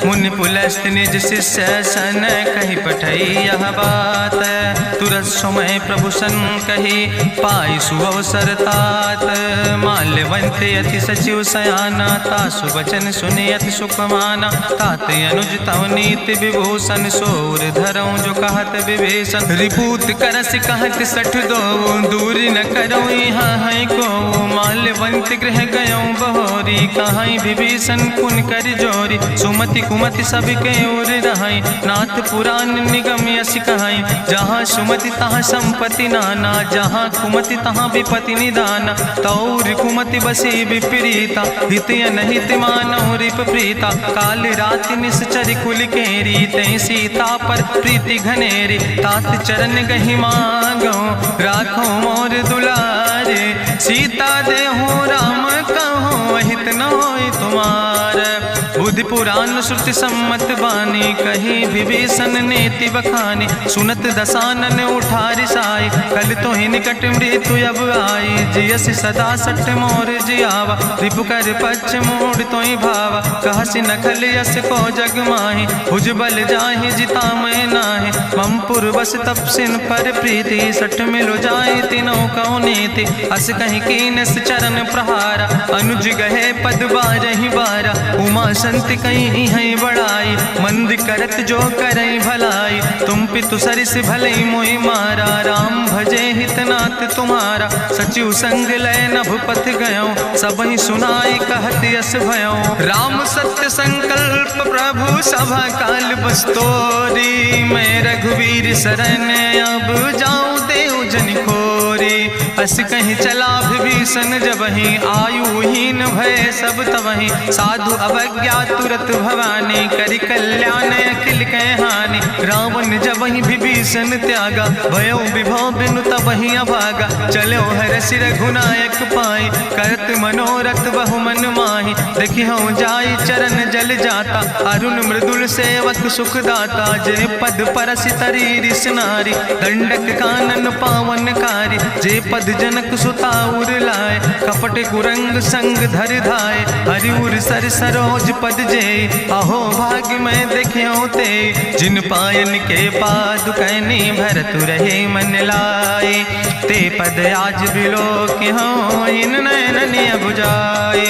मुनि पुलस्त निज शिष्य सन कहि पठई यह बात, तुरत समय प्रभु सन कही पाई सुअवसर तात, माल्यवंत अति सचिव सयाना, तासु वचन सुनि अति सुख माना, तात अनुज तव नीति विभूषण, सोर धरऊँ जो कहत विभीषण, रिपूत करस कहत सठ दो, दूर न करऊँ यहाँ है को, माल्यवंत गृह गयऊँ बहोरी, कहाई विभीषण पुन कर जोरी, सुमति कुमति सबके ओर रहाई, नाथ पुराण निगम यस कहाई, जहाँ सुमति तहाँ संपत्ति नाना, जहाँ कुमति तहाँ विपति निदाना, तौर कुमति बसी विपरीता, हित अनहित मानव रिप प्रीता, काल राति निश्चर कुल केरी, तै सीता पर प्रीति घनेरी, तात चरण गहि मांगो राखो मोर दुलारे, सीता देहु राम कहो अहित न होय तुम्हार, बुद्धि पुराण श्रुति सम्मत बानी, कही विभीषण नेति बखानी, सुनत दसानन उठारि साई, कल तो ही निकट मृत्यु अब आई, जियस सदा सठ मोर जियावा, रिपु कर पक्ष मोड़ तो ही भावा, कहसि नखल यस को जग माही, भुज बल जाहि जिता मैं नाही, ममपुर बस तपसिन पर प्रीति, सठ मिलो जाए तीनों कौ नीति, अस कहीं कीनस चरण प्रहारा, अनुज गहे पद बारहि बारा, उमा संत कहीं है बड़ाई, मंद करत जो करई भलाई, तुम पितु सरिस भले मोहि मारा, राम भजे हितनाथ तुम्हारा, सचिव संग लय नभ पथ गयो, सबहि सुनाई कहत यस भयो, राम सत्य संकल्प प्रभु सभा काल बस्तोरी, मैं रघुवीर शरण अब जाऊं देव जन खोरी, अस कहीं चला विभीषण जबहि, आयुहीन भय सब तबहि, साधु अवज्ञा तुरत भवानी, करि कल्याण अखिल कह हानि, रावण जबहि विभीषण त्यागा, भयो विभव बिनु तबहि अभागा, चलो हरसि रघुनायक पाई, करत मनोरथ बहु मन माहि, देखियो जाई चरण जल जाता, अरुण मृदुल सेवक सुख दाता, जे पद परसि तरी रिस नारी, दंडक कानन पावन कारी, जे पद जनक सुता उर लाए, कपट कुरंग संग धर धाय, हरिउर सर सरोज पद जे, अहो भाग्य मैं देख्यो ते, जिन पायन के पादु कहनी भरत रहे मन लाए, ते पद आज बिलोक हो इन नयन बुझाए,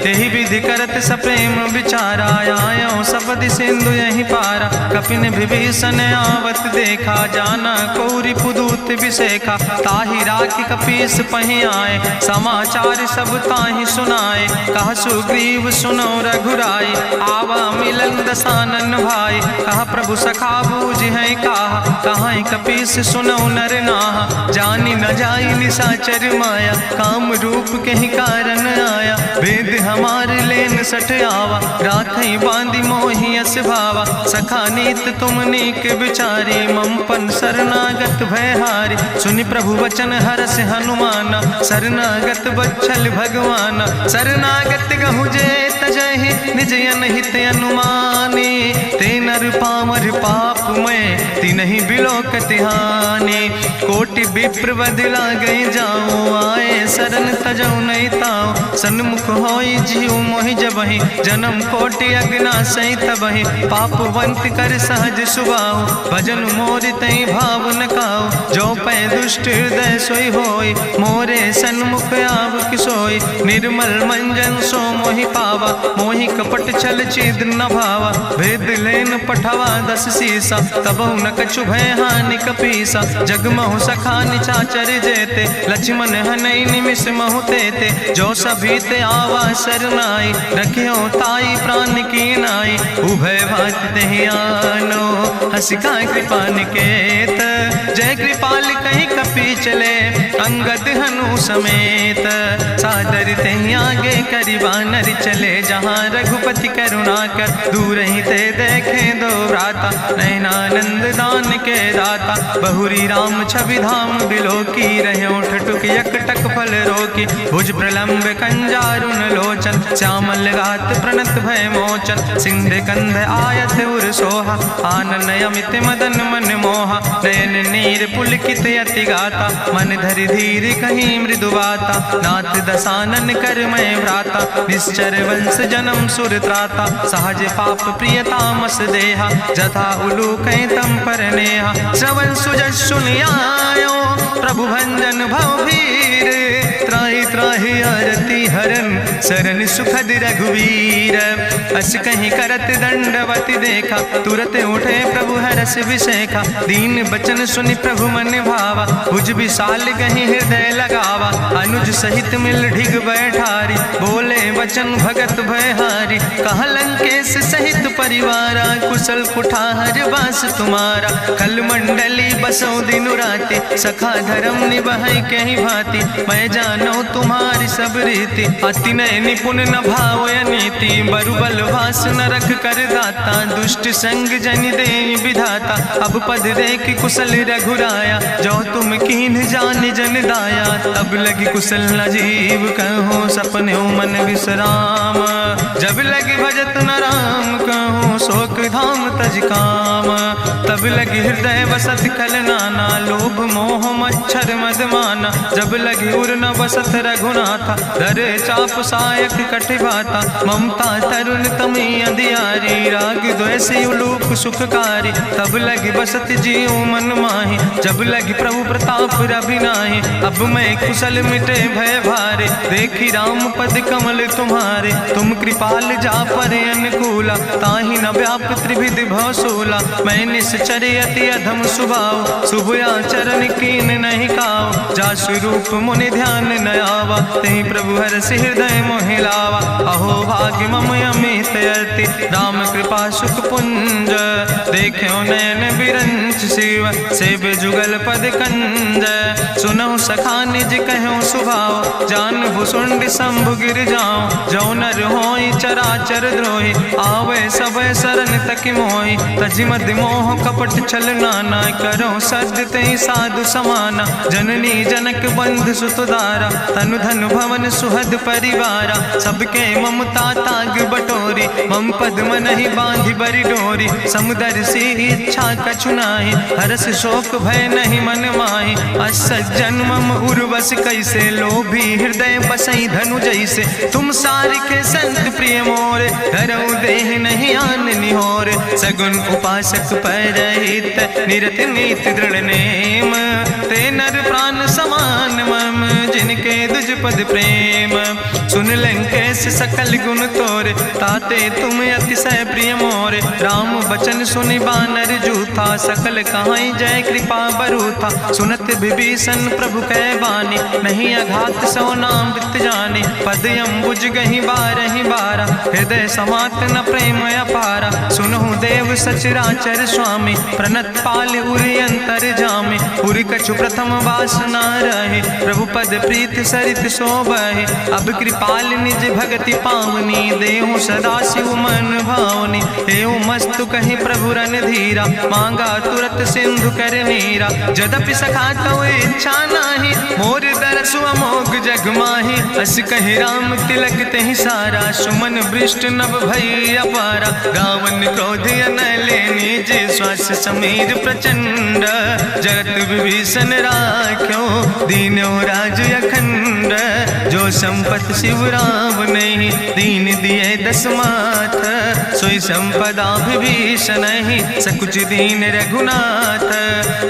तेहि विधि करत सप्रेम विचारा, आयो सपदि सिंधु यही पारा, कपिन विभीषण आवत देखा, जाना कौरि पुदूत विशेखा, ताहि राखि कपीस पहि आए, समाचार सब ताहि सुनाए, कह सुग्रीव सुनो रघुराई, आवा मिलन दसानन भाई, कहा प्रभु सखा बूझ है कहा, कहाँ कपीस सुनो नर नाहा, जानी न जाई निशाचर माया, काम रूप के ही कारण आया, वेद हमार लेन सठ आवा, राखई बांधी मोहि यस भावा, सखा नीत तुम नीक विचारी, ममपन शरणागत भयहारी, सुनि प्रभु वचन हरस हनुमाना, शरणागत बच्छल भगवाना, शरणागत गहु जे तजहि निज अनहित अनुमानी, ते नर पामर पाप में तिनहि बिलोकत हानि, कोटि विप्र बदला गई जाऊँ, आए शरण तजऊ नहीं ताऊ, सन्मुख होई जीव मोहि जबहि, जन्म कोटि अग्ना सही तबहि, पापवंत कर सहज सुभाऊ, भजन मोर तई भाव न काऊ, जो पै दुष्ट हृदय सोई होई, मोरे सन्मुख आव किसोई, निर्मल मंजन सो मोहि पावा, मोहि कपट छल छिद्र न भावा, भेद लेन पठवा दस सीसा, तबहु न कछु भय हानि कपीसा, जगमहु सखा निचाचर जेते, लक्ष्मण हनई निमिष महु तेते, जो सभी ते आवा शरनाई, रखियो ताई प्राण की नाई, उभय भात तेहि आनो, हसिका कृपा निकेत, जय कृपाल कहीं कपी चले, अंगद हनु समेत। सादर ते आगे करी बानर चले, जहाँ रघुपति करुणा कर दूर ही ते देखे दो भ्राता। नैनानंद दान के दाता, बहुरी राम छवि धाम बिलोकी। रहे ठटुक यकटक फल रोकी, भुज प्रलंब कंजारुन लोचन। श्यामल गात प्रणत भय मोचन, सिंध कंध आयत उर सोहा। आनन अमित मदन मन मोहा, नयन नीर पुलकित अति गाता। मन धरि धीर कहीं मृदु बाता, नाथ दसानन कर मैं भ्राता। निश्चर वंश जन्म सुर त्राता, सहज पाप प्रिय तामस देहा। जथा उलूक तम पर नेहा, श्रवण सुजस सुनियायो। प्रभु भंजन भव भीर, त्राहि त्राहि आरती हरन। शरण सुखद रघुवीर, अस कहीं करत दंडवत देखा। तुरत उठे प्रभु हरस विशेखा, दीन बचन सुनि प्रभु मन भावा। भुज विशाल कहीं हृदय लगावा, अनुज सहित मिल ढिग बैठारी। बोले वचन भगत भयहारी, कहा लंकेश सहित परिवारा। कुशल कुठार बास तुम्हारा, कल मंडली बसो दिनु राति। सखा धर्म निभाई कहीं भांति, मैं जानो तुम्हारी सब रीति। अति नय निपुण न भाव नीति, बरुबल वास न रख कर दाता। दुष्ट संग जन दे विधाता, अब पद देख कुशल रघुराया। जो तुम कीन जान जन दाया, तब लगी कुशल न जीव कहो। सपने मन विश्राम, जब लगी भजत न राम कहो। शोक धाम तज काम, तब लगी हृदय बसत खल नाना। लोभ मोह मच्छर मद माना, जब लगी उर न बसत रघुनाथा। धर चाप सायक कटिभाता, ममता तरुण तमी अंधियारी। राग द्वेष उलूक सुखकारी, तब लगी बसत जीव मन माही। जब लगी प्रभु प्रताप रवि नाही, अब मैं कुशल मिटे भय भारे। देखी राम पद कमल तुम्हारे, तुम कृपाल जा पर अनुकूला। ताहि न व्याप त्रिविध भवसूला, मैं निश्चर अति अधम स्वभाव। शुभ आचरण कीन नहीं काव, जा स्वरूप मुनि ध्यान न आवा। तेहि प्रभु हरषि हृदय मोहि लावा। अहो भाग्य मम अमित अति, राम कृपा सुख पुंज। देखो नयन बिरंच शिव, सेव जुगल पद कंज। सुनहु सखा निज कहूँ सुभाव, जान भुसुंड शंभु गिर जाऊं। जो नर होई चराचर द्रोही, आवे सब शरण तक मोहि। तजि मद मोह कपट छल नाना, करो सद्य तेहि साधु समाना। जननी जनक बंधु सुत दारा, तनु धन भवन सुहद परिवारा। सबके ममता ताग बटोरी, मम पद मन ही बांधि बरी डोरी। समुदर सी इच्छा कछु नाही, हरस शोक भय नहीं मन माही। असज्जन मम उर्वश कैसे, लोभी हृदय बसई धनु जैसे। तुम सारिके संत प्रिय मोरे, धरऊ देह नहीं आन निहोर। सगुन उपासक परहित, निरत नीति दृढ़ नेम। ते नर प्राण समान मम, जिनके दुज पद प्रेम। सुन लंकेश सकल गुण तोरे, ताते तुम अतिशय प्रिय मोरे। राम बचन सुनि बानर जूथा, सकल कहाई जय कृपा बरूथा। सुनत विभीषण प्रभु कै बानी, नहीं अघात सो नाम वृत जानी। पद अम्बुज गहि बारहि बारा, हृदय समात न प्रेम अपारा। सुनहु देव सचराचर स्वामी, प्रणत पाल उरि अंतर जामी। उरि कछु प्रथम वासना रहे, प्रभु पद प्रीत सरित शोभहि। अब कृपाल निज भगति पावनी, देहु सदा शिव मन भावनी। एवं मस्तु कहि प्रभु रन धीरा, मांगा तुरत सिंधु कर नीरा। जदपि सखा तो इच्छा नाही, मोर दरसु अमोघ जग माही। अस कहि राम तिलक तेहि सारा, सुमन वृष्ट नभ भई अपारा। रावण क्रोध अनले निज, श्वास समीर प्रचंड। जरत विभीषण राख्यो, दीनो राज अखंड। जो संपत शिव राम नहीं, दीन दिए दस माथ। सोई संपदा विभीषण ही, सकुच दीन रघुनाथ।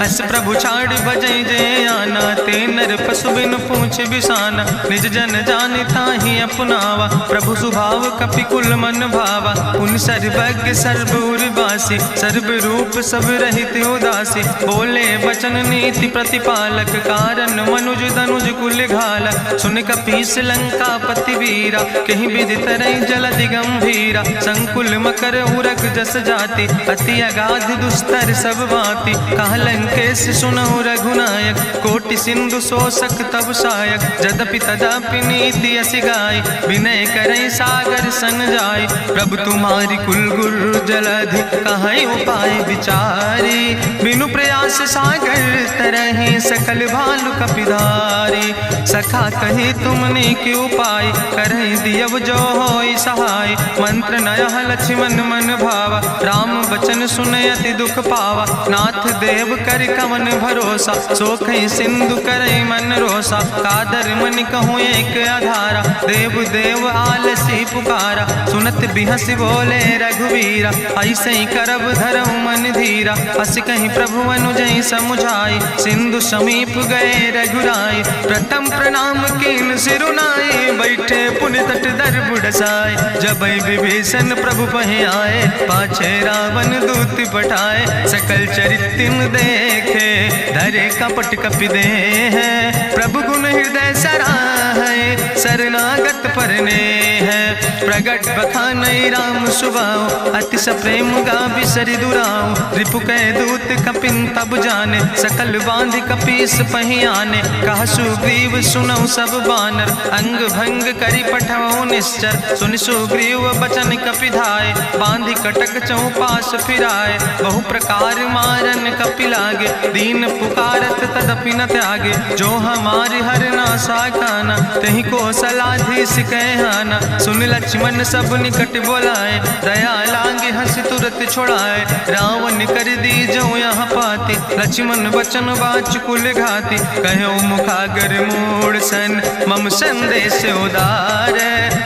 अस प्रभु छाड़ बजै जय आना, ते नर पशु बिन पूछ बिसाना। निज जन जानिता ही अपनावा, प्रभु स्वभाव कपि कुल मन भावा। उन सर्वज्ञ सर्वउर्वासी, सर्व रूप सब रहित उदासी। बोले वचन नीति प्रतिपालक, कारण मनुज दनुज कुल घाला। सुन कपीस लंका पति वीरा, कहीं विधि तरई जलधि गंभीरा। संकुल मकर उरग जस जाति, अति अगाध दुस्तर सब भांति। कहा लंकेश सुनहु रघुनायक, कोटि सिंधु सिंधु शोषक तब सायक, जदपि तदपि नीति असि गाय, विनय करई सागर सन जाय। प्रभु तुम्हारी कुल गुरु जलधि, कहीं उपाय विचारी, बिनु प्रयास सागर तरहि, सकल भालु कपिधारी। सखा कही तुमने के उपाय, करहि दियव जो होई सहाय। मंत्र नयह लक्ष्मण मन भावा, राम बचन सुनय अति दुख पावा। नाथ देव कर कवन भरोसा, सोखई सिंधु करई मन रोसा। कादर मन कहूँ एक आधारा, देव देव आलसी पुकारा। सुनत बिहस बोले रघुवीरा, ऐसे ही करब धरऊ मन धीरा। हस कहीं प्रभु अनुजय समुझाई, सिंधु समीप गए रघुराई। प्रथम प्रणाम कीन सिरुनाई, बैठे पुनि तट दर बुढ़साए। जब विभीषण प्रभु पहे आए, पाछे रावण दूत पठाए। सकल चरित्र देखे, धरे कपट कपि दे है। प्रभु गुण हृदय सराहै, शरणागत परने है। प्रगट बखानई राम सुभाऊ, अति सप्रेम गावि सरि दुराऊ। रिपु कै दूत कपिन तब जाने, सकल बांधि कपीस पहि आने। कहा सुग्रीव सुनऊ सब बानर, अंग भंग करि पठऊ निश्चर। सुनि सुग्रीव बचन कपिधाय, बांधि कटक चौपास फिराए। बहु प्रकार मारन कपि लागे, दीन पुकारत तदपि न त्यागे। जो हमारि हर ना साकाना, तहि कौशलाधीश कहना। सुन लक्ष्मण सब निकट बोलाए, दया लागे हंस तुरत छोड़ाए। रावण कर दी जो यहाँ पाती, लक्ष्मण बचन बाच कुल घाती। कहो मुखागर मूढ़ सन, मम संदेश उदार।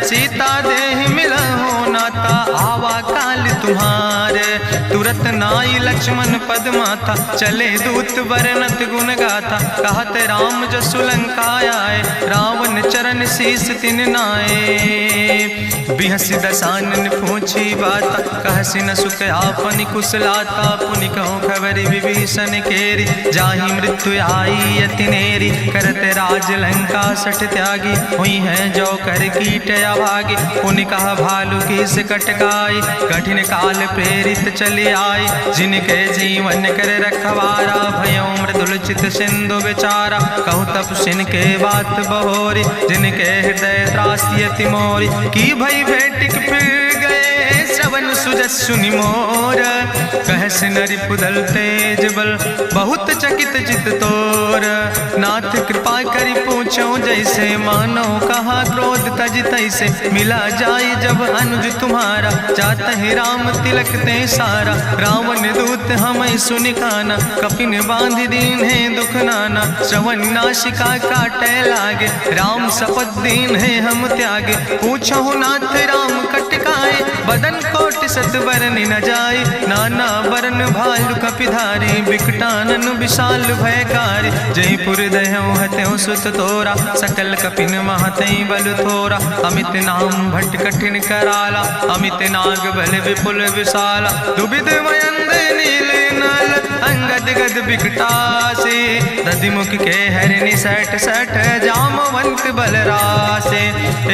सीता देह मिला हो नाता, आवा काल तुम्हारे। तुरत नाई लक्ष्मण पद माथा, चले दूत वर्णत गुण गाथा। कहत राम जसु लंका आए, रावण चरण शीस तिन नाए। बिहसी दसानन पूछी बाता, कहसी न सुख आपन कुशलाता। पुनि कहूँ खबरि विभीषण केरी, जाहि मृत्यु आई अति नेरी। करत राज लंका सठ त्यागी, हुई है जो कर कीट अभागी। पुनि कहा भालू कीस कटकाई, कठिन काल प्रेरित चले आई। जिनके जीवन कर रखवारा, भयो मृदुल चित सिंधु विचारा। कहूँ तप सिन के बात बहोरी, जिनके हृदय त्रासी अति मोरी। की भई भेटिक फिर गए, श्रवण सुजस सुनि मोर। कहस नरि पुदल तेज बल, बहुत चकित चित तोर। नाथ कृपा करि पूछो जैसे, मानो कहा क्रोध तज तैसे। मिला जाय जब अनुज तुम्हारा, जात है राम तिलक ते सारा। रावण दूत हमें सुनि काना, कपिन बांध दीन है दुख नाना। श्रवण नासिका काटे लागे, राम शपथ दीन है हम त्यागे। पूछो नाथ राम कटकाए, बदन कोटि सत बरन न जाए। नाना बरन भालु कपिधारी, बिकटानन विशाल भयकारी। जयपुर दह्यों हत्यों सुत तोरा, सकल कपिन महतई बल थोरा। अमित नाम भट्ट कठिन कराला, अमित नाग बल विपुल विशाला। दुबिध मयंद नील नल, अंगद गद बिकटासे। दधिमुख के हरिणि सठ सठ, जामवंत बलरासे।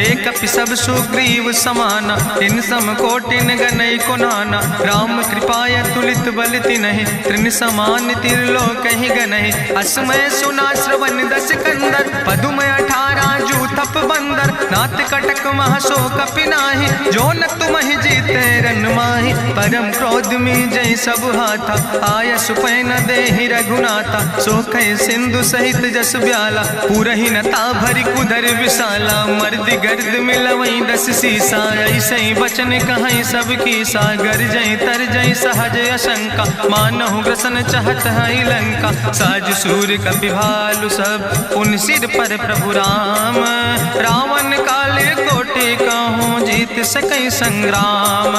एक कपि सब सुग्रीव समाना, इन सम कोटिन गनई को नाना। राम कृपाय तुलित बल तिनहि, त्रिन समान तिरलोक ही गनहि। असमय सुना श्रवण दस कंदर, पदुम 18 जूथप बंदर। नाथ कटक महसो कपि नाहि, जो न तुमहि जीते रन माहि। परम क्रोध में जय सब हाथा, आय सुपै न देहि रघुनाथा। सोखै सिंधु सहित जस ब्याला, पूरहि नता भरि कुधर विशाला। मर्द गर्द मिलवई 10 सीसा, ऐसे बचन कहई सब कीसा। गर जय तर जय सहज अशंका, मानहु ग्रसन चाहत है लंका। साज सूर कपि भालु सब, पुन सिर पर प्रभु राम। रावण काले कोटि कहूँ, जीत सकई संग्राम।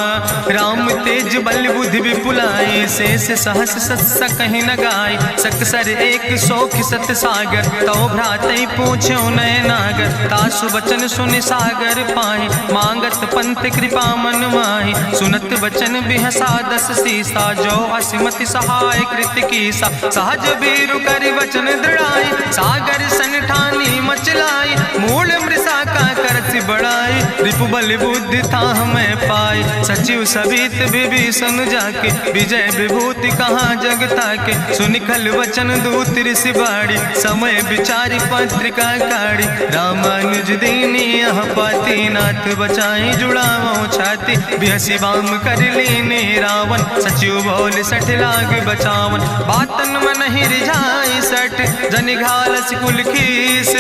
राम तेज बल बुद्धि विपुलाई, शेष सहस सत सकहि न गाय। सकसर 100 सत सागर, तो भ्रातई पूछो नय नागर। तासु वचन सुनि सागर पाहि, मांगत पंथ कृपा मन माहि। सुनत वचन बिहसा 10 सीसा, जो असिमति सहाय कृत कीसा। सहज बीरु करि वचन दृढ़ाई, सागर सन ठानी मचलाई। मूल मृषा का करसि बड़ाई, रिपु बल बुद्धि था हमें पाई, सचिव सबित विभीषण जाके, विजय विभूति कहाँ जग ताके। सुनि खल वचन दूत ऋषि बाड़ी, समय विचारी पत्रिका काढ़ी। रामानुज दीनी यह पाती, नाथ बचाई जुड़ावो छाती। बिहसी बाम कर लीने रावण, सचिव बोल सठ लाग बचावन। बातन मन ही रिझाई सठ, जनि घालस कुल खीस।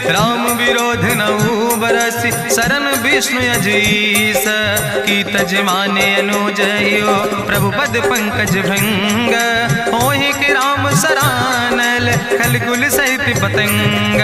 राम विरोध नहु बरसी, शरण विष्णु अजीस। की तज माने अनुजयो, प्रभु पद पंकज भंग। होहि के राम सरानल, खल कुल सहित पतंग।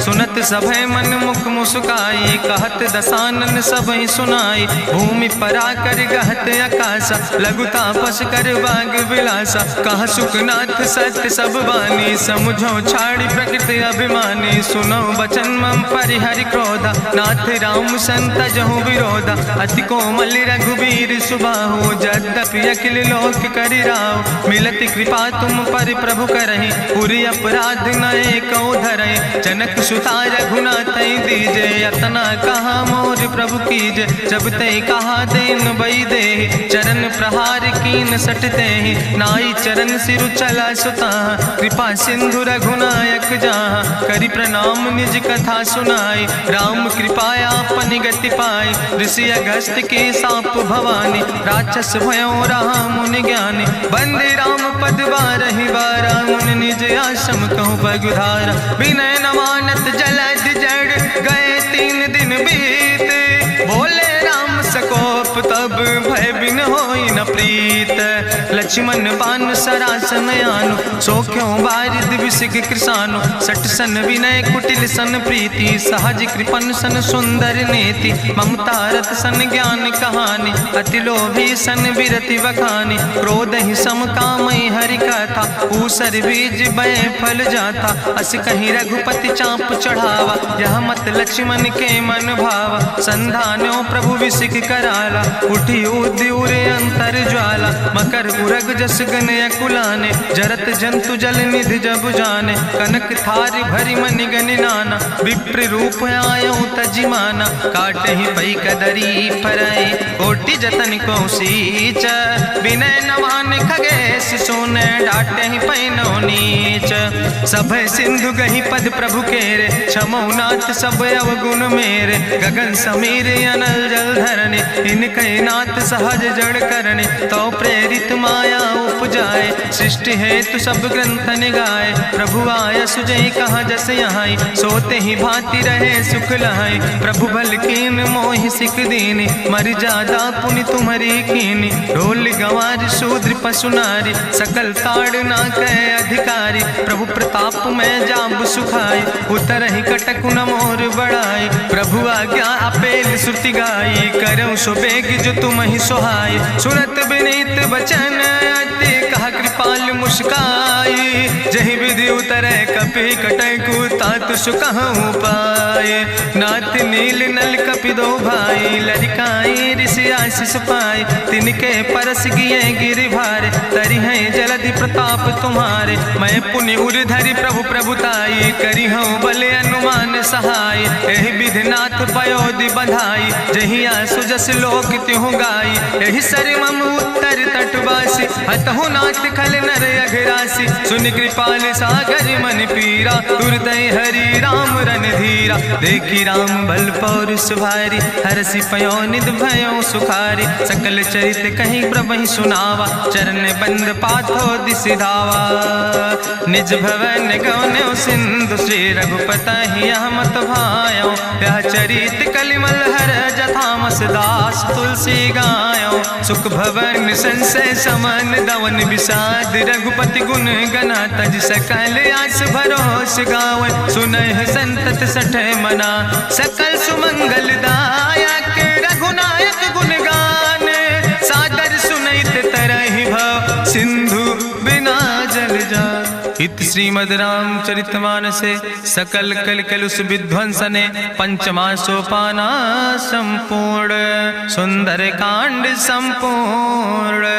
सुनत सभय मन मुख मुस्काई, कहत दसानन सबहि सुनाई। भूमि परा कर गहत आकाशा, लघु तापस कर बाग विलासा। कहा सुखनाथ सत्य सब बानी, समुझो छाड़ी प्रकृति अभिमानी। सुनो बचन मम परिहरि क्रोधा, नाथ राम संत जहु विरोधा। अति कोमल रघुबीर सुबाहु, यद्यपि अखिल लोक करि राव। मिलति कृपा तुम पर प्रभु करहि, पुरि अपराध नए कौ धरहि। जनक सुता रघुनाथ दीजे, यतना कहा मोर प्रभु कीजे। जब ते कहा देन बई दे, चरण प्रहार कीन सट दे। नाई चरण सिरु चला सुता, कृपा सिंधु रघुनायक जहाँ। करि प्रणाम निज कथा सुनाई, राम कृपाया अपनी गति पाई। ऋषि अगस्त के साप भवानी, राक्षस भयो रहा मुनि ज्ञानी। बंदे राम पद बारहि बारा, मुनि निज आश्रम कहु बगुधारा। विनय न मानत जलद जड़, गए 3 दिन बीते। बोले राम सकोप तब, भय बिन होई न प्रीत। लक्ष्मण बान सरासन यानु, सोख्यो बारिद विसिग कृसानु। सठ सन विनय कुटिल सन प्रीति, सहज कृपन सन सुंदर नेति। ममता रत सन ज्ञान कहानी, अति लोभी सन विरति बखानी। क्रोध ही सम कामई हरि कथा, ऊसर बीज बय फल जाता। अस कहीं रघुपति चाप चढ़ावा, यह मत लक्ष्मण के मन भावा। संधान्यो प्रभु विसिक कराला, उठी उद्यूरे अंतर ज्वाला। मकर उरग जस गन अकुलाने, जरत जंतु जल निधि जब जाने। कनक थारी भरी मनि गनि नाना, विप्र रूप आयो तजिमाना। काटहि पई कदरी फरई, कोटि जतन को सींच। विनय नवान खगेश सोने, डाटहि पई नो नीच। सब सिंधु गहि पद प्रभु केरे, क्षमौ नाथ सब अवगुण मेरे। गगन समीर अनल जल धरने, इनके नाथ सहज जड़ करने। तो प्रेरित माया उपजाए, सृष्टि हेतु सब ग्रंथ निगाए। प्रभु आय सुजई कहाँ जस यहाँ, सोते ही भांति रहे सुख लहाई। प्रभु भल कीन मोहि सिख दीनी, मर जादा पुनि तुम्हारी कीनी। ढोल गंवार शूद्र पशु नारी, सकल ताड़ ना कहे अधिकारी। प्रभु प्रताप में जाब सुखाई, उतर ही कटक न मोर बढ़ाई। प्रभु आज्ञा अपेल श्रुति गाई, करऊँ सो बेग जो तुम ही सोहाई। सुनत विनीत बचन अति, कहा कृपाल मुस्काई। जहि विधि उतरे कपि कटकु, तात सुकहु पाए। नाथ नील नल कपि दो भाई, लरिकाई ऋषि आशीष पाए। तिनके परस गिए गिरि भारे, तरि है जलधि प्रताप तुम्हारे। मैं पुनि उर धरि प्रभु प्रभुताई, करी हूँ बल अनुमान सहाय। एहि विधि नाथ पयोधि बधाई, जहिया सुजस लोक त्यों गाई। एहि सर मम उत्तर तटवासी, हतहु नाथ खल नर अघरासी। सुनि कृपाल सागर मन पीरा, तुरतै हरि राम रणधीरा। देखी राम बल पौरुष भारी, हरसि पयो निध भयो सुखारी। सकल चरित कहीं प्रभु सुनावा, चरण बंद पाथो दिसि धावा। निज भवन गौन्यो सिंधु, श्री रघुपति यह मत भायो। यह चरित कलिमल हर जथामस, दास तुलसी गायो। सुख भवन संसय समन, दवन विषाद रघुपति गुण गना। तज सकल आस भरोस गावे, सुनहि संतत सठ मना। सकल सुमंगल दायक, रघुनायक गुण गाने। सादर सुनैत तरहि भव, सिंधु बिना जल जा। इत श्रीमद् रामचरितमानसे सकल कलकलुष विध्वंसने। पंचमा सोपाना संपूर्ण, सुंदर कांड संपूर्ण।